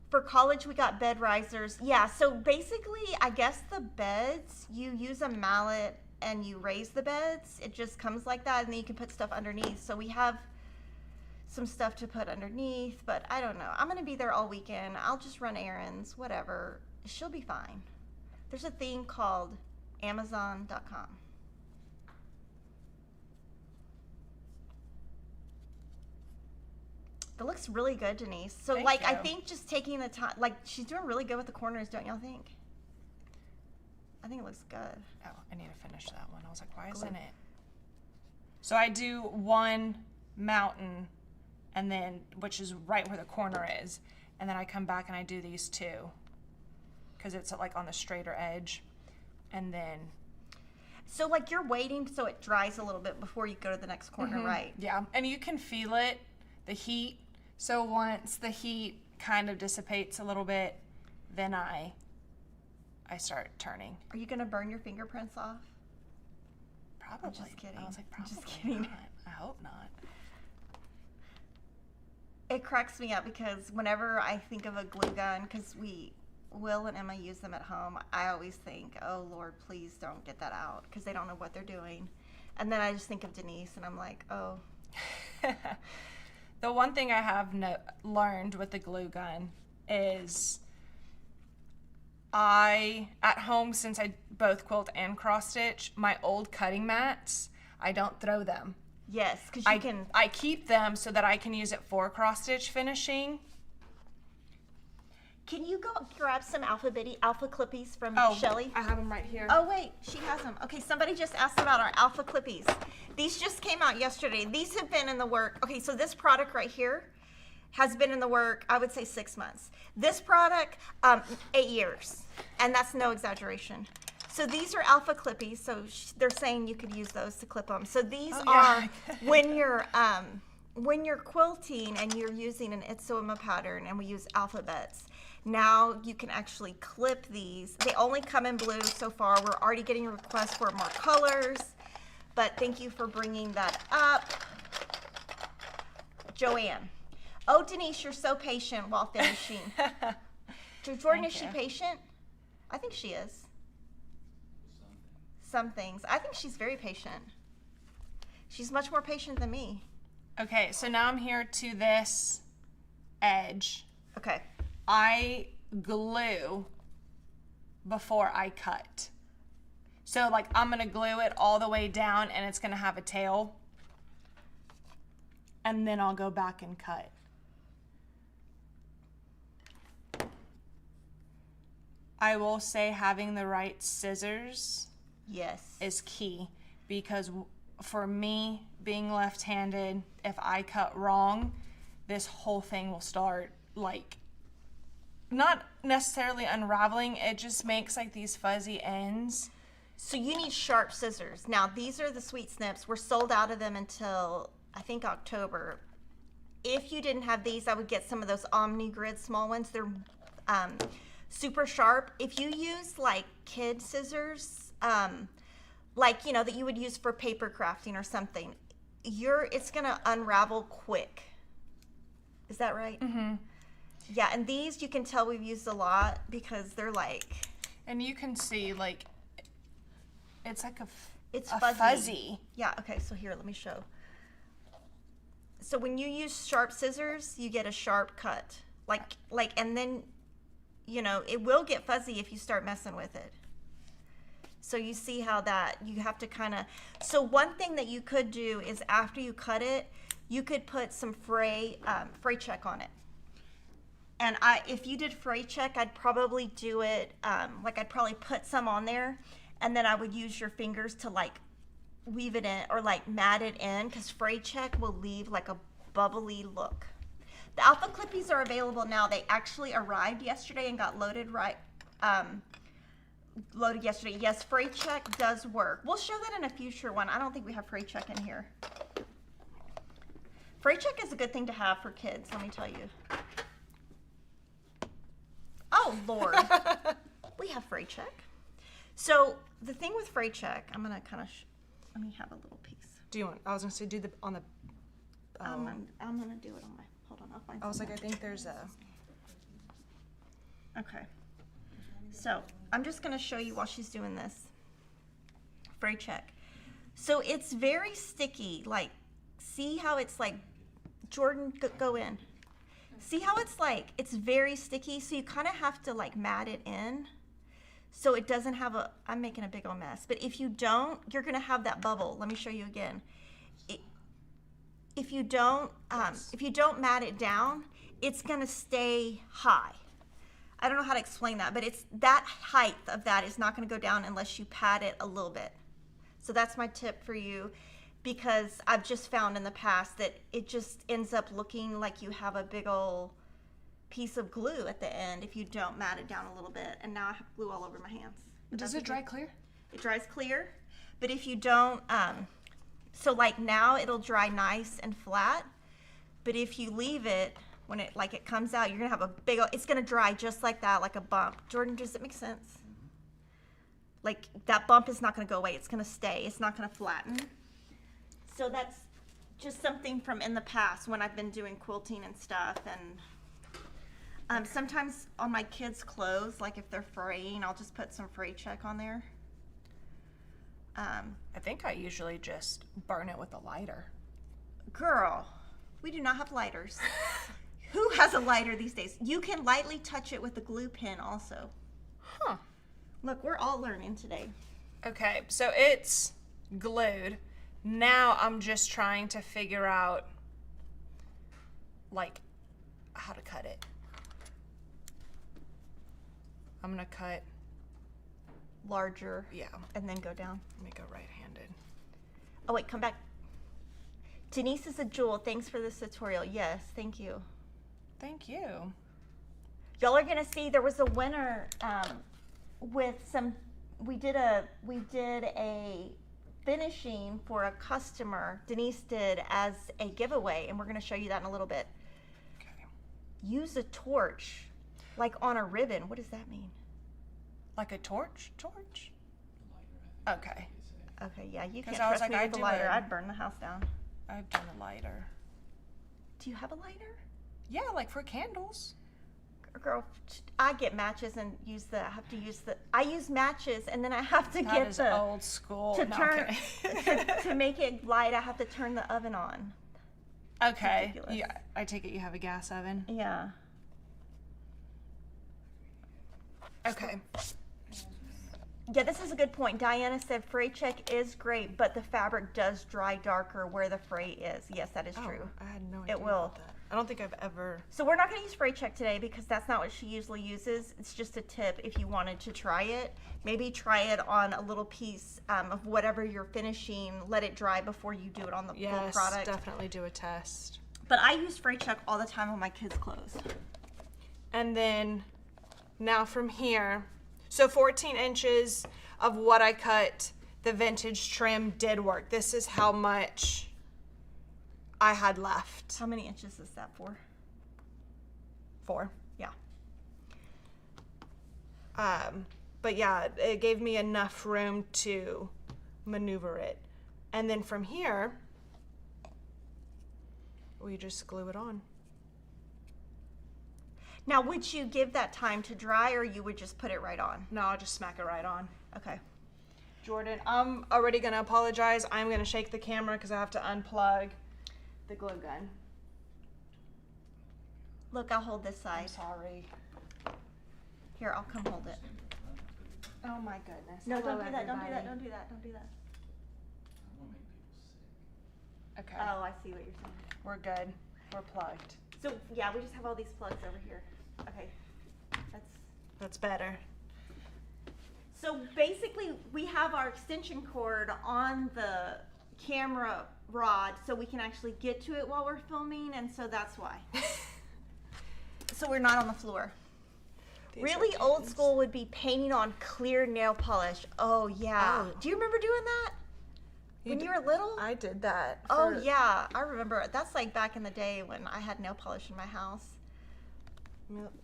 For college, we got bed risers. Yeah, so basically, I guess the beds, you use a mallet and you raise the beds. It just comes like that, and then you can put stuff underneath. So we have some stuff to put underneath, but I don't know. I'm going to be there all weekend. I'll just run errands, whatever. She'll be fine. There's a thing called Amazon.com. It looks really good, Denise. So, Thank like, I you. think just taking the time, like, she's doing really good with the corners, don't y'all think? I think it looks good. Oh, I need to finish that one. I was like, why Glue. isn't it? So I do one mountain, and then, which is right where the corner is, and then I come back and I do these two, because it's like on the straighter edge, and then, So, like, you're waiting so it dries a little bit before you go to the next corner, right? yeah, and you can feel it, the heat. So once the heat kind of dissipates a little bit, then I start turning. Are you going to burn your fingerprints off? Probably. just kidding. I was like, I'm probably just kidding. not. I hope not. It cracks me up because whenever I think of a glue gun, because Will and Emma use them at home, I always think, oh, Lord, please don't get that out, because they don't know what they're doing. And then I just think of Denise, and I'm like, oh. The one thing I have learned with the glue gun is at home, since I both quilt and cross stitch, my old cutting mats, I don't throw them. Yes, because you can. I keep them so that I can use it for cross stitch finishing. Can you go grab some alpha clippies from Shelly? I have them right here. Oh, wait, she has them. Okay, somebody just asked about our alpha clippies. These just came out yesterday. These have been in the work. Okay, so this product right here has been in the work, I would say 6 months. This product, 8 years. And that's no exaggeration. So these are alpha clippies. So they're saying you could use those to clip them. So these Oh, are yeah. when you're quilting and you're using an Itsuoma pattern, and we use alphabets. Now you can actually clip these. They only come in blue so far. We're already getting requests for more colors, but thank you for bringing that up, Joanne. Oh, Denise, you're so patient while finishing. Jordan, is she patient? I think she is. Some things. I think she's very patient. She's much more patient than me. Okay, so now I'm here to this edge. Okay. I glue before I cut. So like I'm gonna glue it all the way down and it's gonna have a tail. And then I'll go back and cut. I will say having the right scissors Yes. is key, because for me, being left-handed, if I cut wrong, this whole thing will start like not necessarily unraveling, it just makes like these fuzzy ends. So you need sharp scissors. Now these are the Sweet Snips. We're sold out of them until I think October. If you didn't have these, I would get some of those Omni Grid small ones. They're super sharp. If you use like kid scissors, like, you know, that you would use for paper crafting or something, it's gonna unravel quick. Is that right? Mm-hmm. Yeah, and these you can tell we've used a lot because they're like, and you can see like it's like it's a fuzzy. fuzzy. Yeah, okay, so here, let me show. So when you use sharp scissors, you get a sharp cut. Like, and then, you know, it will get fuzzy if you start messing with it. So you see how that, you have to kind of, so one thing that you could do is after you cut it, you could put some fray check on it. And if you did fray check, I'd probably do it, like I'd probably put some on there, and then I would use your fingers to like weave it in or like mat it in, because fray check will leave like a bubbly look. The alpha clippies are available now. They actually arrived yesterday and got loaded loaded yesterday. Yes, fray check does work. We'll show that in a future one. I don't think we have fray check in here. Fray check is a good thing to have for kids, let me tell you. Oh, Lord. We have fray check. So the thing with fray check, I'm going to kind of, let me have a little piece. Do you want, I was gonna say do the, on the, I'm going to do it on my, hold on, I'll find I was like, something. I think there's a, Okay. So I'm just going to show you while she's doing this. Fray check. So it's very sticky. Like, see how it's like, Jordan, go in. See how it's like, it's very sticky. So you kind of have to like mat it in. So it doesn't have I'm making a big old mess. But if you don't, you're going to have that bubble. Let me show you again. If you don't mat it down, it's going to stay high. I don't know how to explain that, but it's that height of that is not going to go down unless you pat it a little bit. So that's my tip for you, because I've just found in the past that it just ends up looking like you have a big old piece of glue at the end if you don't mat it down a little bit. And now I have glue all over my hands. does it dry clear? It dries clear, but if you don't, so like now it'll dry nice and flat, but if you leave it, when it comes out, you're gonna have a big, it's gonna dry just like that, like a bump. Jordan, does it make sense? Like that bump is not gonna go away, it's gonna stay, it's not gonna flatten. So that's just something from in the past when I've been doing quilting and stuff, and sometimes on my kids' clothes, like if they're fraying, I'll just put some fray check on there. I think I usually just burn it with a lighter. Girl, we do not have lighters. Who has a lighter these days? You can lightly touch it with a glue pen also. Huh. Look, we're all learning today. Okay, so it's glued. Now I'm just trying to figure out like how to cut it. I'm gonna cut Larger. Yeah. And then go down. Let me go right-handed. Oh, wait, come back. Denise is a jewel. Thanks for this tutorial. Yes, thank you. Thank you. Y'all are going to see there was a winner with some we did a finishing for a customer. Denise did as a giveaway, and we're going to show you that in a little bit. Okay. Use a torch, like on a ribbon. What does that mean? Like a torch? Torch? The lighter, I think. Okay. They say. Okay, yeah, you 'Cause can't I was trust me like, with I'd the do lighter. it. I'd burn the house down. I've done a lighter. Do you have a lighter? Yeah, like for candles. Girl, I get matches and I use matches and then I have to That get is the old school. to No, turn I'm kidding. to make it light. I have to turn the oven on. Okay. ridiculous. Yeah, I take it you have a gas oven. Yeah. Okay. Yeah, this is a good point. Diana said fray check is great, but the fabric does dry darker where the fray is. Yes, that is true. I had no idea It will. about that. I don't think I've ever. So we're not going to use fray check today because that's not what she usually uses. It's just a tip if you wanted to try it. Maybe try it on a little piece of whatever you're finishing. Let it dry before you do it on the full Yes, product. definitely do a test. But I use fray check all the time on my kids' clothes. And then now from here, so 14 inches of what I cut, the vintage trim did work. This is how much I had left. How many inches is that for? 4. Yeah. But yeah, it gave me enough room to maneuver it. And then from here, we just glue it on. Now, would you give that time to dry or you would just put it right on? No, I'll just smack it right on. Okay. Jordan, I'm already gonna apologize. I'm gonna shake the camera because I have to unplug the glue gun. Look, I'll hold this I'm side. sorry. Here, I'll come hold it. Oh my goodness. No, Hello, don't do that, don't do that, everybody. don't do that, don't do that. I don't want to make people sick. Okay, Oh, I see what you're saying. we're good. We're plugged. So, yeah, we just have all these plugs over here. Okay. That's better. So basically, we have our extension cord on the camera rod so we can actually get to it while we're filming, and so that's why. So we're not on the floor. These Really are old kittens. school would be painting on clear nail polish. Oh, yeah. Oh. Do you remember doing that? When you were little? I did that. Oh, yeah. I remember. That's like back in the day when I had nail polish in my house.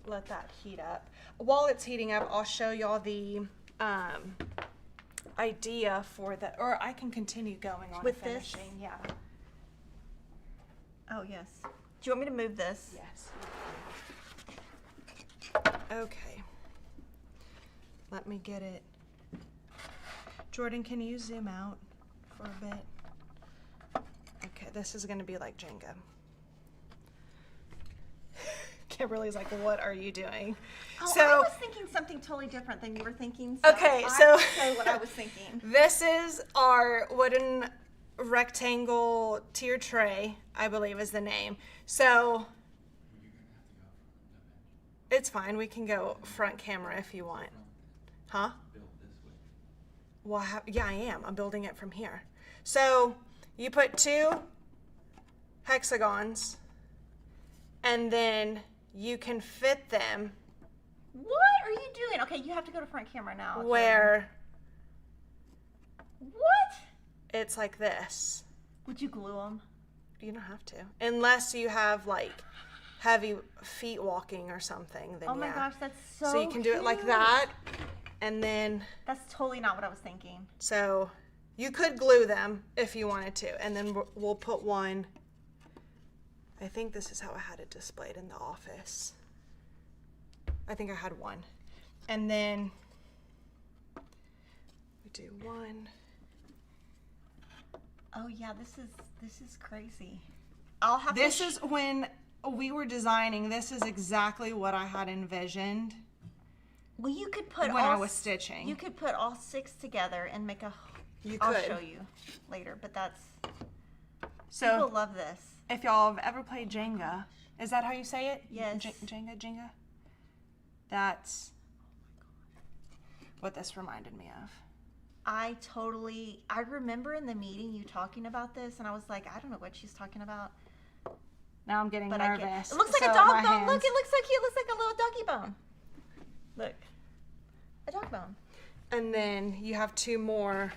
Let that heat up. While it's heating up, I'll show y'all the idea for the, or I can continue going on With this? finishing. Yeah. Oh, yes. Do you want me to move this? Yes. Okay. Let me get it. Jordan, can you zoom out for a bit? Okay, this is going to be like Jenga. Kimberly's like, what are you doing? Oh, So- I was thinking something totally different than you were thinking. So Okay, I so- will say what I was thinking. This is our wooden rectangle tier tray, I believe is the name. So You're gonna have to go it's fine. We can go front camera if you want. Huh? build this way. Well, yeah, I am. I'm building it from here. So you put 2 hexagons and then you can fit them What are you doing? Okay, you have to go to front camera now. where What? it's like this. Would you glue them? You don't have to. Unless you have like heavy feet walking or something, then Oh my yeah. gosh, that's so So you can do it like cute. that, and then, That's totally not what I was thinking. so you could glue them if you wanted to, and then we'll put one, I think this is how I had it displayed in the office. I think I had one. And then we do one. Oh yeah, this is crazy. I'll have This to is when we were designing, this is exactly what I had envisioned well, you could put when all I was stitching. You could put all 6 together and make a. You I'll could. show you later, but that's So people love this. if y'all have ever played Jenga, is that how you say it? Yes. Jenga? That's what this reminded me of. I remember in the meeting you talking about this, and I was like, I don't know what she's talking about. Now I'm getting But I nervous. get, it looks like So a dog my bone. Look, hands- it looks so cute. It looks like a little doggy bone. Look, a dog bone. And then you have 2 more.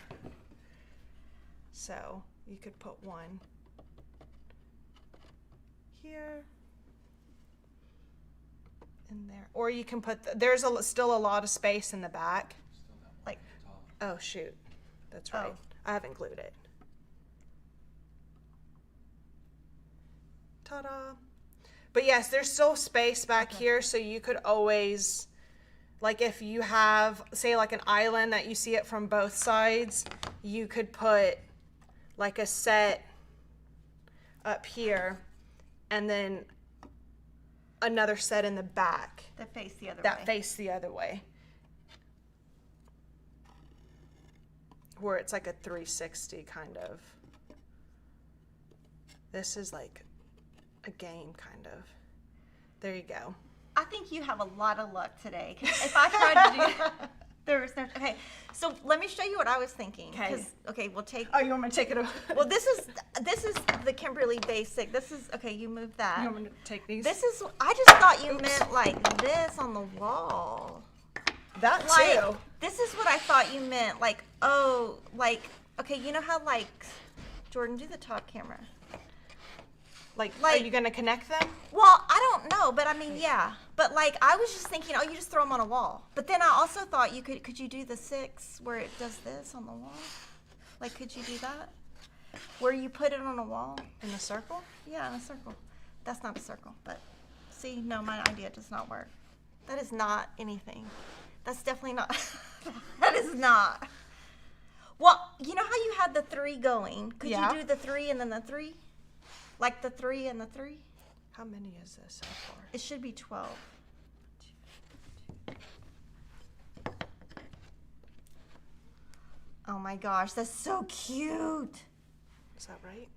So you could put one here and there. Or you can put, there's still a lot of space in the back. Still that one Like- at the top. Oh, shoot. That's right. Oh. I haven't glued it. Ta-da. But yes, there's still space back here, so you could always, like if you have, say like an island that you see it from both sides, you could put like a set up here and then another set in the back That face the other way. that face the other way. Where it's like a 360 kind of. This is like a game kind of. There you go. I think you have a lot of luck today. 'Cause if I tried to do, there's no. Okay, so let me show you what I was thinking. Okay. 'Cause- Okay, we'll take. Oh, you want me to take it over? Well, this is the Kimberly basic. This is okay. You move that. You want me to take these? This is. I just thought you meant like this on the wall. that Like too. this is what I thought you meant. Like oh, like okay. You know how like Jordan, do the top camera. Like, like- are you gonna connect them? Well, I don't know, but I mean, yeah. But like, I was just thinking, oh, you just throw them on a wall. But then I also thought you could you do the 6 where it does this on the wall? Like, could you do that? Where you put it on a wall? In a circle? Yeah, in a circle. That's not a circle, but see, no, my idea does not work. That is not anything. That's definitely not. That is not. Well, you know how you had the 3 going? Could Yeah. you do the 3 and then the 3? Like the 3 and the 3? How many is this so far? It should be 12. Oh my gosh, that's so cute. Is that right?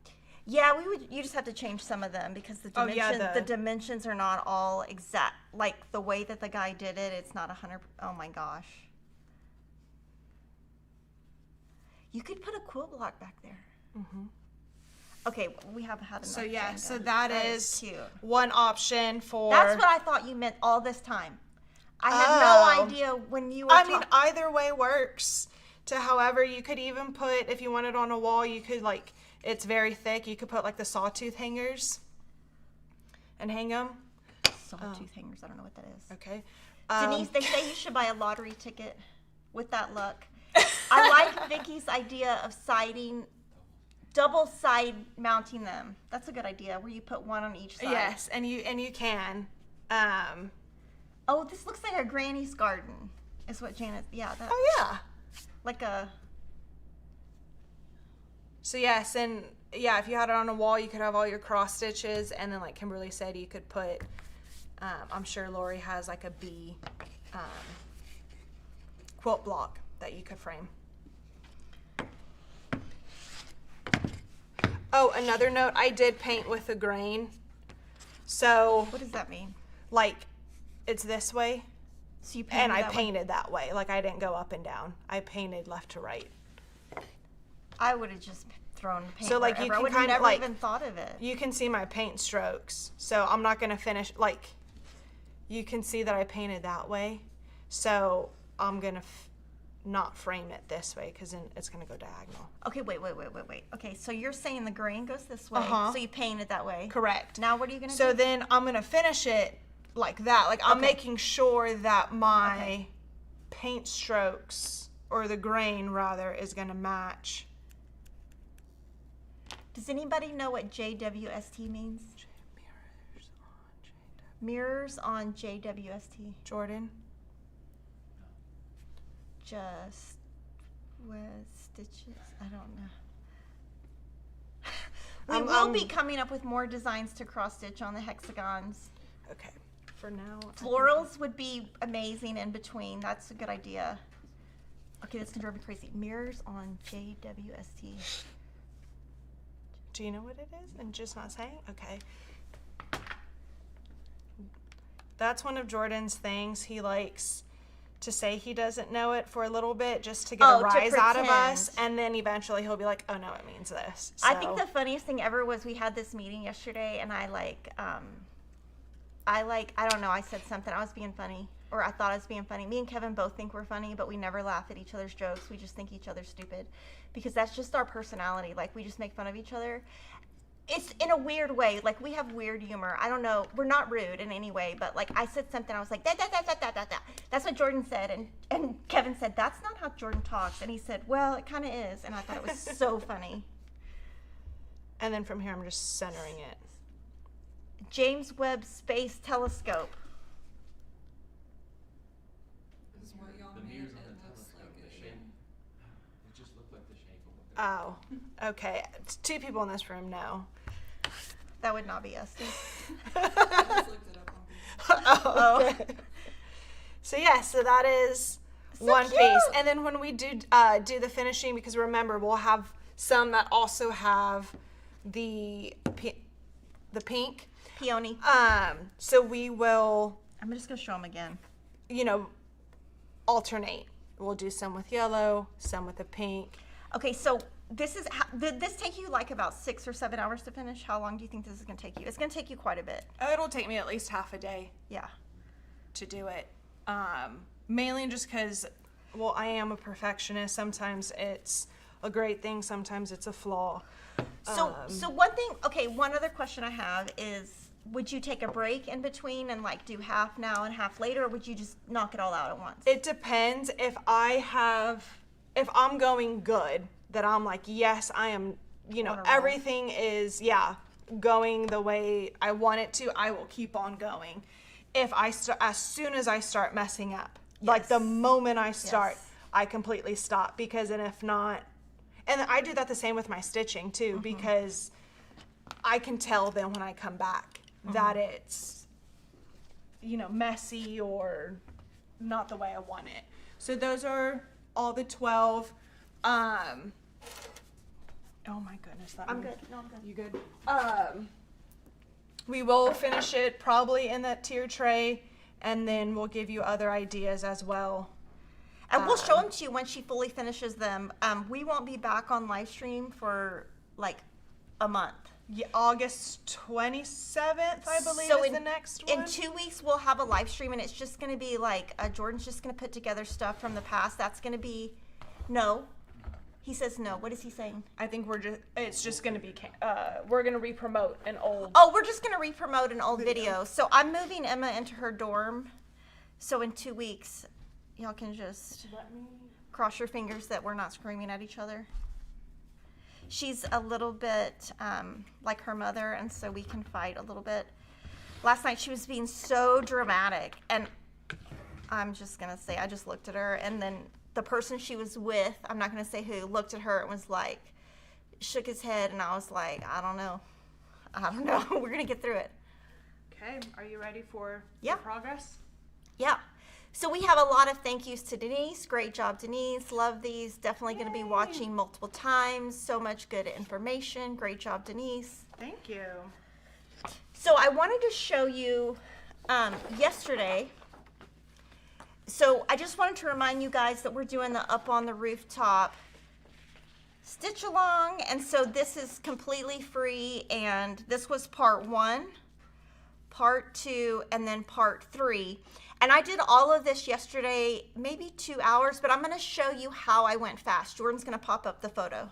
Yeah, you just have to change some of them because the Oh, yeah, dimensions the- the dimensions are not all exact. Like the way that the guy did it, it's not 100. Oh my gosh. You could put a quilt block back there. Mhm. Okay, we have had enough. So yeah, Jenga. so that is cute. one option for. That's what I thought you meant all this time. I had Oh. no idea when you were I mean, either way works. To however, you could even put, if you want it on a wall, you could like, it's very thick. You could put like the sawtooth hangers and hang them. sawtooth hangers. I don't know what that is. Okay. Denise, they say you should buy a lottery ticket with that look. I like Vicky's idea of double side mounting them. That's a good idea, where you put one on each side. Yes, and you can. Oh, this looks like a granny's garden, is what Janet. Yeah. That, Oh yeah. Like a. So yes, and yeah, if you had it on a wall, you could have all your cross stitches, and then like Kimberly said, you could put. I'm sure Lori has like a bee quilt block that you could frame. Oh, another note, I did paint with a grain. So What does that mean? like it's this way, So you painted and I that way? painted that way. Like I didn't go up and down. I painted left to right. I would have just thrown paint. So, like, you wherever. I can would have kinda, never like- even thought of it. You can see my paint strokes. So I'm not gonna finish, like, you can see that I painted that way. So I'm gonna not frame it this way because then it's gonna go diagonal. Okay, wait. Okay, so you're saying the grain goes this way, Uh-huh. so you paint it that way. Correct. Now what are you gonna So do? then I'm gonna finish it like that. Like I'm Okay. making sure that my Okay. paint strokes, or the grain rather, is gonna match. Does anybody know what JWST means? Mirrors on JWST. Jordan? Just with stitches. I don't know. We will be coming up with more designs to cross stitch on the hexagons. Okay. For now. I think- Florals would be amazing in between. That's a good idea. Okay, that's gonna drive me crazy. Mirrors on JWST. Do you know what it is? And just not saying? Okay. That's one of Jordan's things. He likes to say he doesn't know it for a little bit just to get Oh, a to rise out of us. pretend. And then eventually he'll be like, oh no, it means this. I think So- the funniest thing ever was we had this meeting yesterday, and I don't know, I said something. I was being funny. or I thought I was being funny. Me and Kevin both think we're funny, but we never laugh at each other's jokes. We just think each other's stupid because that's just our personality. Like, we just make fun of each other. It's in a weird way. Like, we have weird humor. I don't know. We're not rude in any way, but like I said something, I was like, da, da, da, da, da, da, da. That's what Jordan said. And Kevin said, that's not how Jordan talks. And he said, well, it kind of is. And I thought it was so funny. And then from here, I'm just centering it. James Webb Space Telescope. Is what y'all The made. mirrors It on the looks telescope, like the it. shape, it just looked like the shape of what they're Oh, okay. Two people in this room know. That would not be us. I just looked it up on Google. Oh, okay. So yeah, so that is So one cute. piece. And then when we do the finishing, because remember, we'll have some that also have the pink. Peony. So we will, I'm just going to show them again. alternate. We'll do some with yellow, some with the pink. Okay, so did this take you like about 6 or 7 hours to finish? How long do you think this is going to take you? It's going to take you quite a bit. It'll take me at least half a day Yeah. to do it. Mainly just because, well, I am a perfectionist. Sometimes it's a great thing, sometimes it's a flaw. So one other question I have is, would you take a break in between and like do half now and half later, or would you just knock it all out at once? It depends. If I'm going good, that I'm like, yes, I am, On a roll. everything is, going the way I want it to, I will keep on going. If as soon as I start messing up, like the Yes. moment I start, Yes. I completely stop, because and if not, and I do that the same with my stitching too, because I can tell then when I come back that it's, messy or not the way I want it. So those are all the 12. Oh my goodness. I'm good. No, I'm good. You good? We will finish it probably in that tier tray, and then we'll give you other ideas as well. And we'll show them to you when she fully finishes them. We won't be back on Livestream for like a month. Yeah, August 27th, I believe, So is the next one. In 2 weeks, we'll have a live stream, and it's just going to be like Jordan's just going to put together stuff from the past. That's going to be no. He says no. What is he saying? I think it's just going to be, we're going to re-promote an old. Oh, we're just going to re-promote an old video. So I'm moving Emma into her dorm. So in 2 weeks, y'all can just cross your fingers that we're not screaming at each other. She's a little bit like her mother, and so we can fight a little bit. Last night she was being so dramatic, and I'm just going to say, I just looked at her, and then the person she was with, I'm not going to say who, looked at her and was like, shook his head, and I was like, I don't know. We're going to get through it. Okay, are you ready for Yeah. the progress? Yeah. So we have a lot of thank yous to Denise. Great job, Denise. Love these. Definitely going to be watching multiple times. So much good information. Great job, Denise. Thank you. So I wanted to show you yesterday. So I just wanted to remind you guys that we're doing the Up on the Rooftop stitch along. And so this is completely free. And this was part 1, part 2, and then part 3. And I did all of this yesterday, maybe 2 hours, but I'm going to show you how I went fast. Jordan's going to pop up the photo.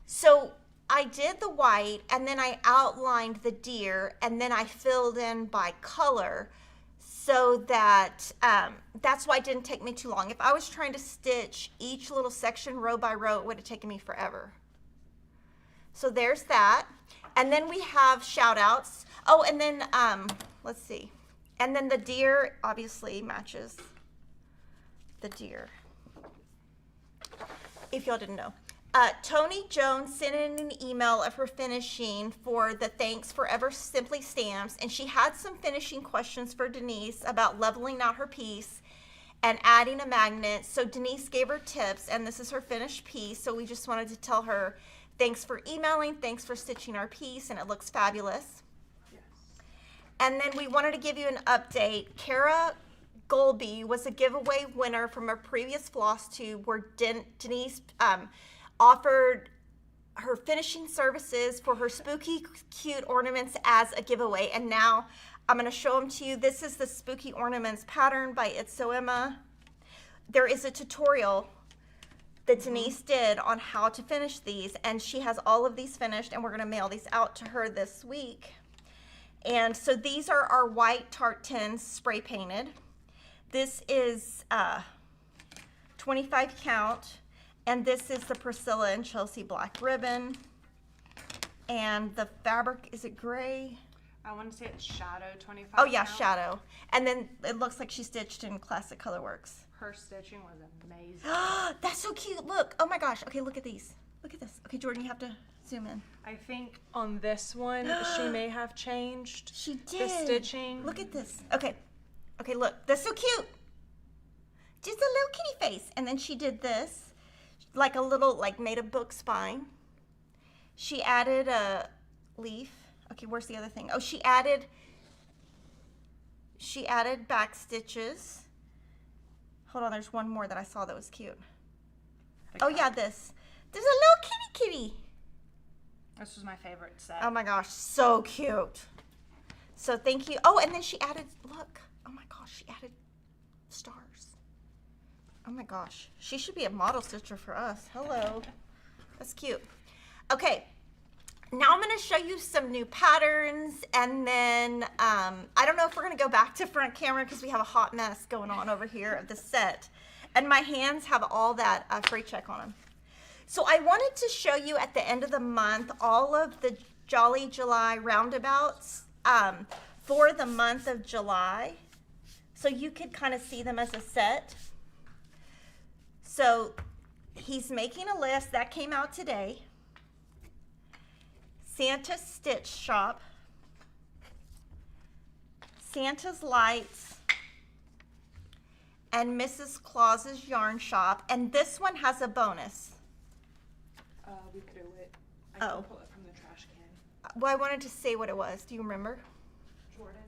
So I did the white, and then I outlined the deer, and then I filled in by color, so that that's why it didn't take me too long. If I was trying to stitch each little section row by row, it would have taken me forever. So there's that. And then we have shout outs. Oh, and then let's see. And then the deer obviously matches the deer. If y'all didn't know. Tony Jones sent in an email of her finishing for the Thanks Forever Simply stamps, and she had some finishing questions for Denise about leveling out her piece and adding a magnet. So Denise gave her tips, and this is her finished piece. So we just wanted to tell her thanks for emailing, thanks for stitching our piece, and it looks fabulous. And then we wanted to give you an update. Kara Golby was a giveaway winner from a previous FlossTube where Denise offered her finishing services for her spooky cute ornaments as a giveaway. And now I'm going to show them to you. This is the Spooky Ornaments pattern by It's So Emma. There is a tutorial that Denise did on how to finish these, and she has all of these finished, and we're going to mail these out to her this week. And so these are our white tart tins spray painted. This is 25 count, and this is the Priscilla and Chelsea black ribbon. And the fabric, is it gray? I want to say it's Shadow 25. Oh yeah, count. shadow. And then it looks like she stitched in Classic Colorworks. Her stitching was amazing. That's so cute. Look. Oh my gosh. Okay, look at these. Look at this. Okay, Jordan, you have to zoom in. I think on this one, she may have changed She the did. stitching. Look at this. Okay. Okay, look. That's so cute. Just a little kitty face. And then she did this, like a little, like made a book spine. She added a leaf. Okay, where's the other thing? Oh, she added back stitches. Hold on, there's one more that I saw that was cute. Oh yeah, this. There's a little kitty. This was my favorite set. Oh my gosh, so cute. So thank you. Oh, and then she added, look. Oh my gosh, she added stars. Oh my gosh. She should be a model stitcher for us. Hello. That's cute. Okay. Now I'm going to show you some new patterns, and then I don't know if we're going to go back to front camera because we have a hot mess going on over here of the set. And my hands have all that free check on them. So I wanted to show you at the end of the month all of the Jolly July roundabouts for the month of July. So you could kind of see them as a set. So he's making a list. That came out today. Santa's Stitch Shop, Santa's Lights, and Mrs. Claus's Yarn Shop. And this one has a bonus. We threw it. I Oh. can pull it from the trash can. Well, I wanted to say what it was. Do you remember? Jordan,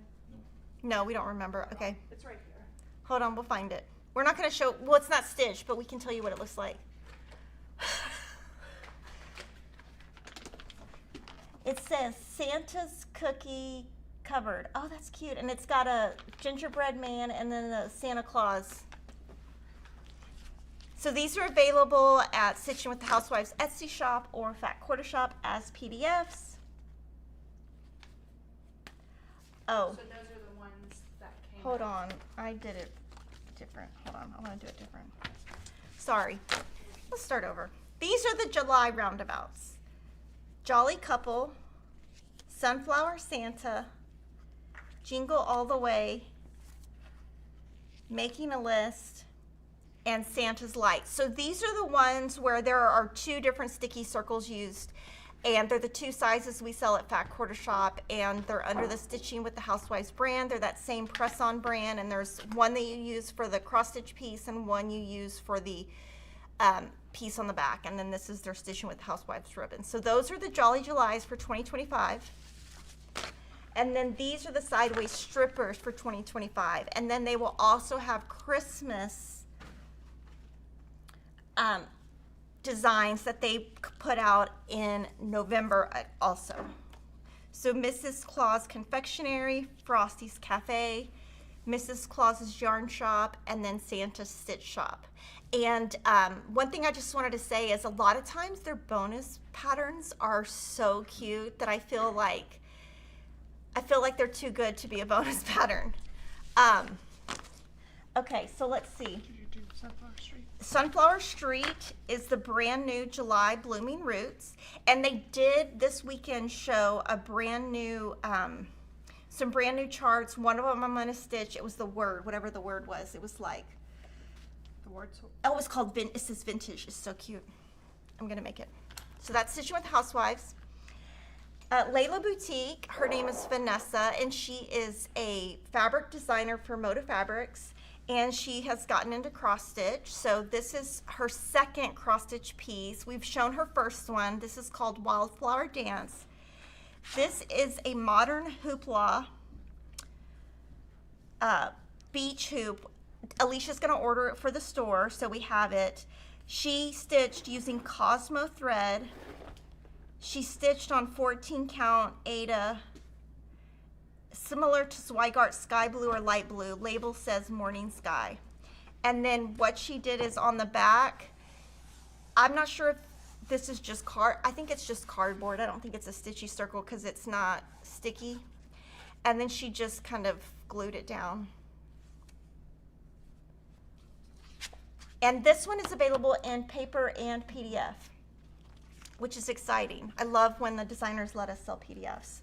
No, we don't remember. Okay. it's right here. Hold on, we'll find it. We're not going to show, well, it's not stitched, but we can tell you what it looks like. It says Santa's Cookie Cupboard. Oh, that's cute. And it's got a gingerbread man and then a Santa Claus. So these are available at Stitching with the Housewives Etsy shop or Fat Quarter Shop as PDFs. Oh. So those are the ones that came Hold out. on, I did it different. Hold on, I want to do it different. Sorry. Let's start over. These are the July roundabouts. Jolly Couple, Sunflower Santa, Jingle All the Way, Making a List, and Santa's Lights. So these are the ones where there are 2 different sticky circles used, and they're the 2 sizes we sell at Fat Quarter Shop, and they're under the Stitching with the Housewives brand. They're that same press-on brand, and there's one that you use for the cross-stitch piece and one you use for the piece on the back, and then this is their Stitching with the Housewives ribbon. So those are the Jolly Julys for 2025. And then these are the sideways strippers for 2025. And then they will also have Christmas designs that they put out in November also. So Mrs. Claus Confectionery, Frosty's Cafe, Mrs. Claus's Yarn Shop, and then Santa's Stitch Shop. And one thing I just wanted to say is a lot of times their bonus patterns are so cute that I feel like they're too good to be a bonus pattern. Okay, so let's see. Did you do Sunflower Street? Sunflower Street is the brand new July Blooming Roots, and they did this weekend show a brand new, some brand new charts. One of them I'm gonna stitch. It was the word, whatever the word was. It was like, The words. oh, it was called, it says vintage. It's so cute. I'm gonna make it. So that's Stitching with Housewives. Layla Boutique, her name is Vanessa, and she is a fabric designer for Moda Fabrics, and she has gotten into cross stitch. So this is her second cross stitch piece. We've shown her first one. This is called Wildflower Dance. This is a modern hoopla beach hoop. Alicia's gonna order it for the store, so we have it. She stitched using Cosmo thread. She stitched on 14 count Aida similar to Zweigart Sky Blue or Light Blue. Label says Morning Sky. And then what she did is on the back, I'm not sure if this is just I think it's just cardboard. I don't think it's a stitchy circle because it's not sticky. And then she just kind of glued it down. And this one is available in paper and PDF, which is exciting. I love when the designers let us sell PDFs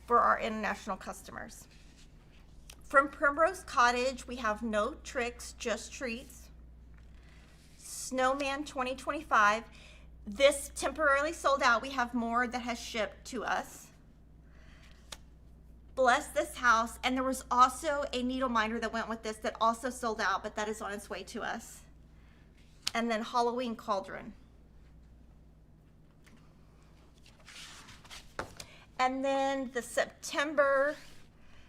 for our international customers. From Primrose Cottage, we have No Tricks, Just Treats. Snowman 2025. This temporarily sold out. We have more that has shipped to us. Bless This House. And there was also a needle minder that went with this that also sold out, but that is on its way to us. And then Halloween Cauldron. And then the September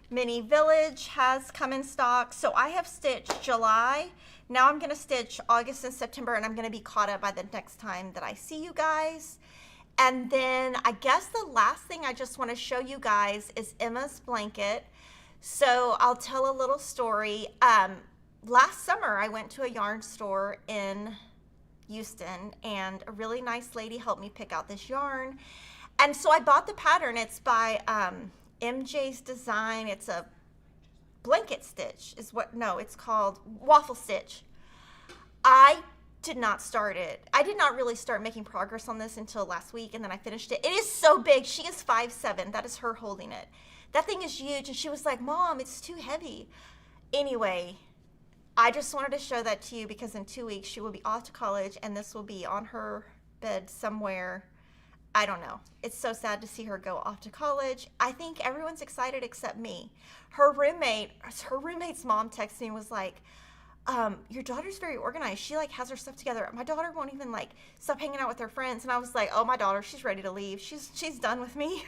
Mini Village has come in stock. So I have stitched July. Now I'm going to stitch August and September, and I'm going to be caught up by the next time that I see you guys. And then I guess the last thing I just want to show you guys is Emma's blanket. So I'll tell a little story. Last summer I went to a yarn store in Houston, and a really nice lady helped me pick out this yarn. And so I bought the pattern. It's by MJ's Design. It's a blanket stitch it's called waffle stitch. I did not start it. I did not really start making progress on this until last week, and then I finished it. It is so big. She is 5'7". That is her holding it. That thing is huge, and she was like, Mom, it's too heavy. Anyway, I just wanted to show that to you because in 2 weeks she will be off to college, and this will be on her bed somewhere. I don't know. It's so sad to see her go off to college. I think everyone's excited except me. Her roommate's mom texted me and was like, your daughter's very organized. She like has her stuff together. My daughter won't even like stop hanging out with her friends. And I was like, oh, my daughter, she's ready to leave. She's done with me.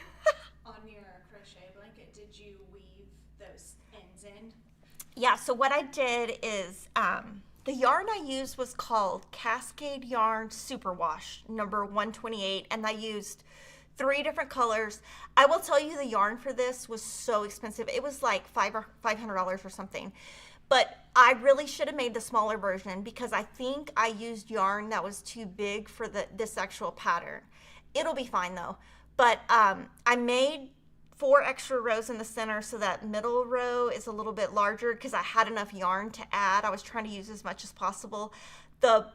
On your crochet blanket, did you weave those ends in? Yeah, so what I did is the yarn I used was called Cascade Yarn Superwash number 128, and I used 3 different colors. I will tell you the yarn for this was so expensive. It was like $500 or something. But I really should have made the smaller version because I think I used yarn that was too big for this actual pattern. It'll be fine though. But I made 4 extra rows in the center so that middle row is a little bit larger because I had enough yarn to add. I was trying to use as much as possible. The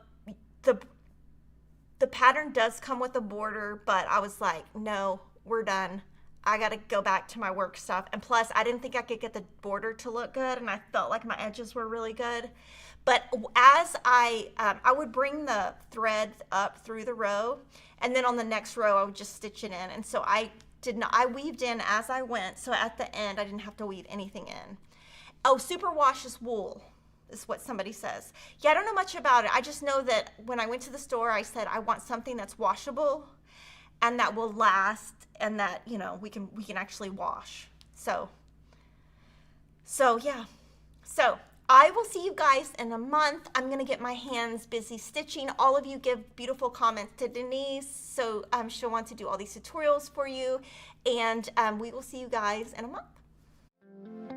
pattern does come with a border, but I was like, no, we're done. I got to go back to my work stuff. And plus, I didn't think I could get the border to look good, and I felt like my edges were really good. But as I would bring the thread up through the row, and then on the next row, I would just stitch it in. And so I weaved in as I went, so at the end, I didn't have to weave anything in. Oh, superwash is wool, is what somebody says. Yeah, I don't know much about it. I just know that when I went to the store, I said, I want something that's washable and that will last and that, you know, we can actually wash. So yeah. So I will see you guys in a month. I'm going to get my hands busy stitching. All of you give beautiful comments to Denise, so she'll want to do all these tutorials for you. And we will see you guys in a month.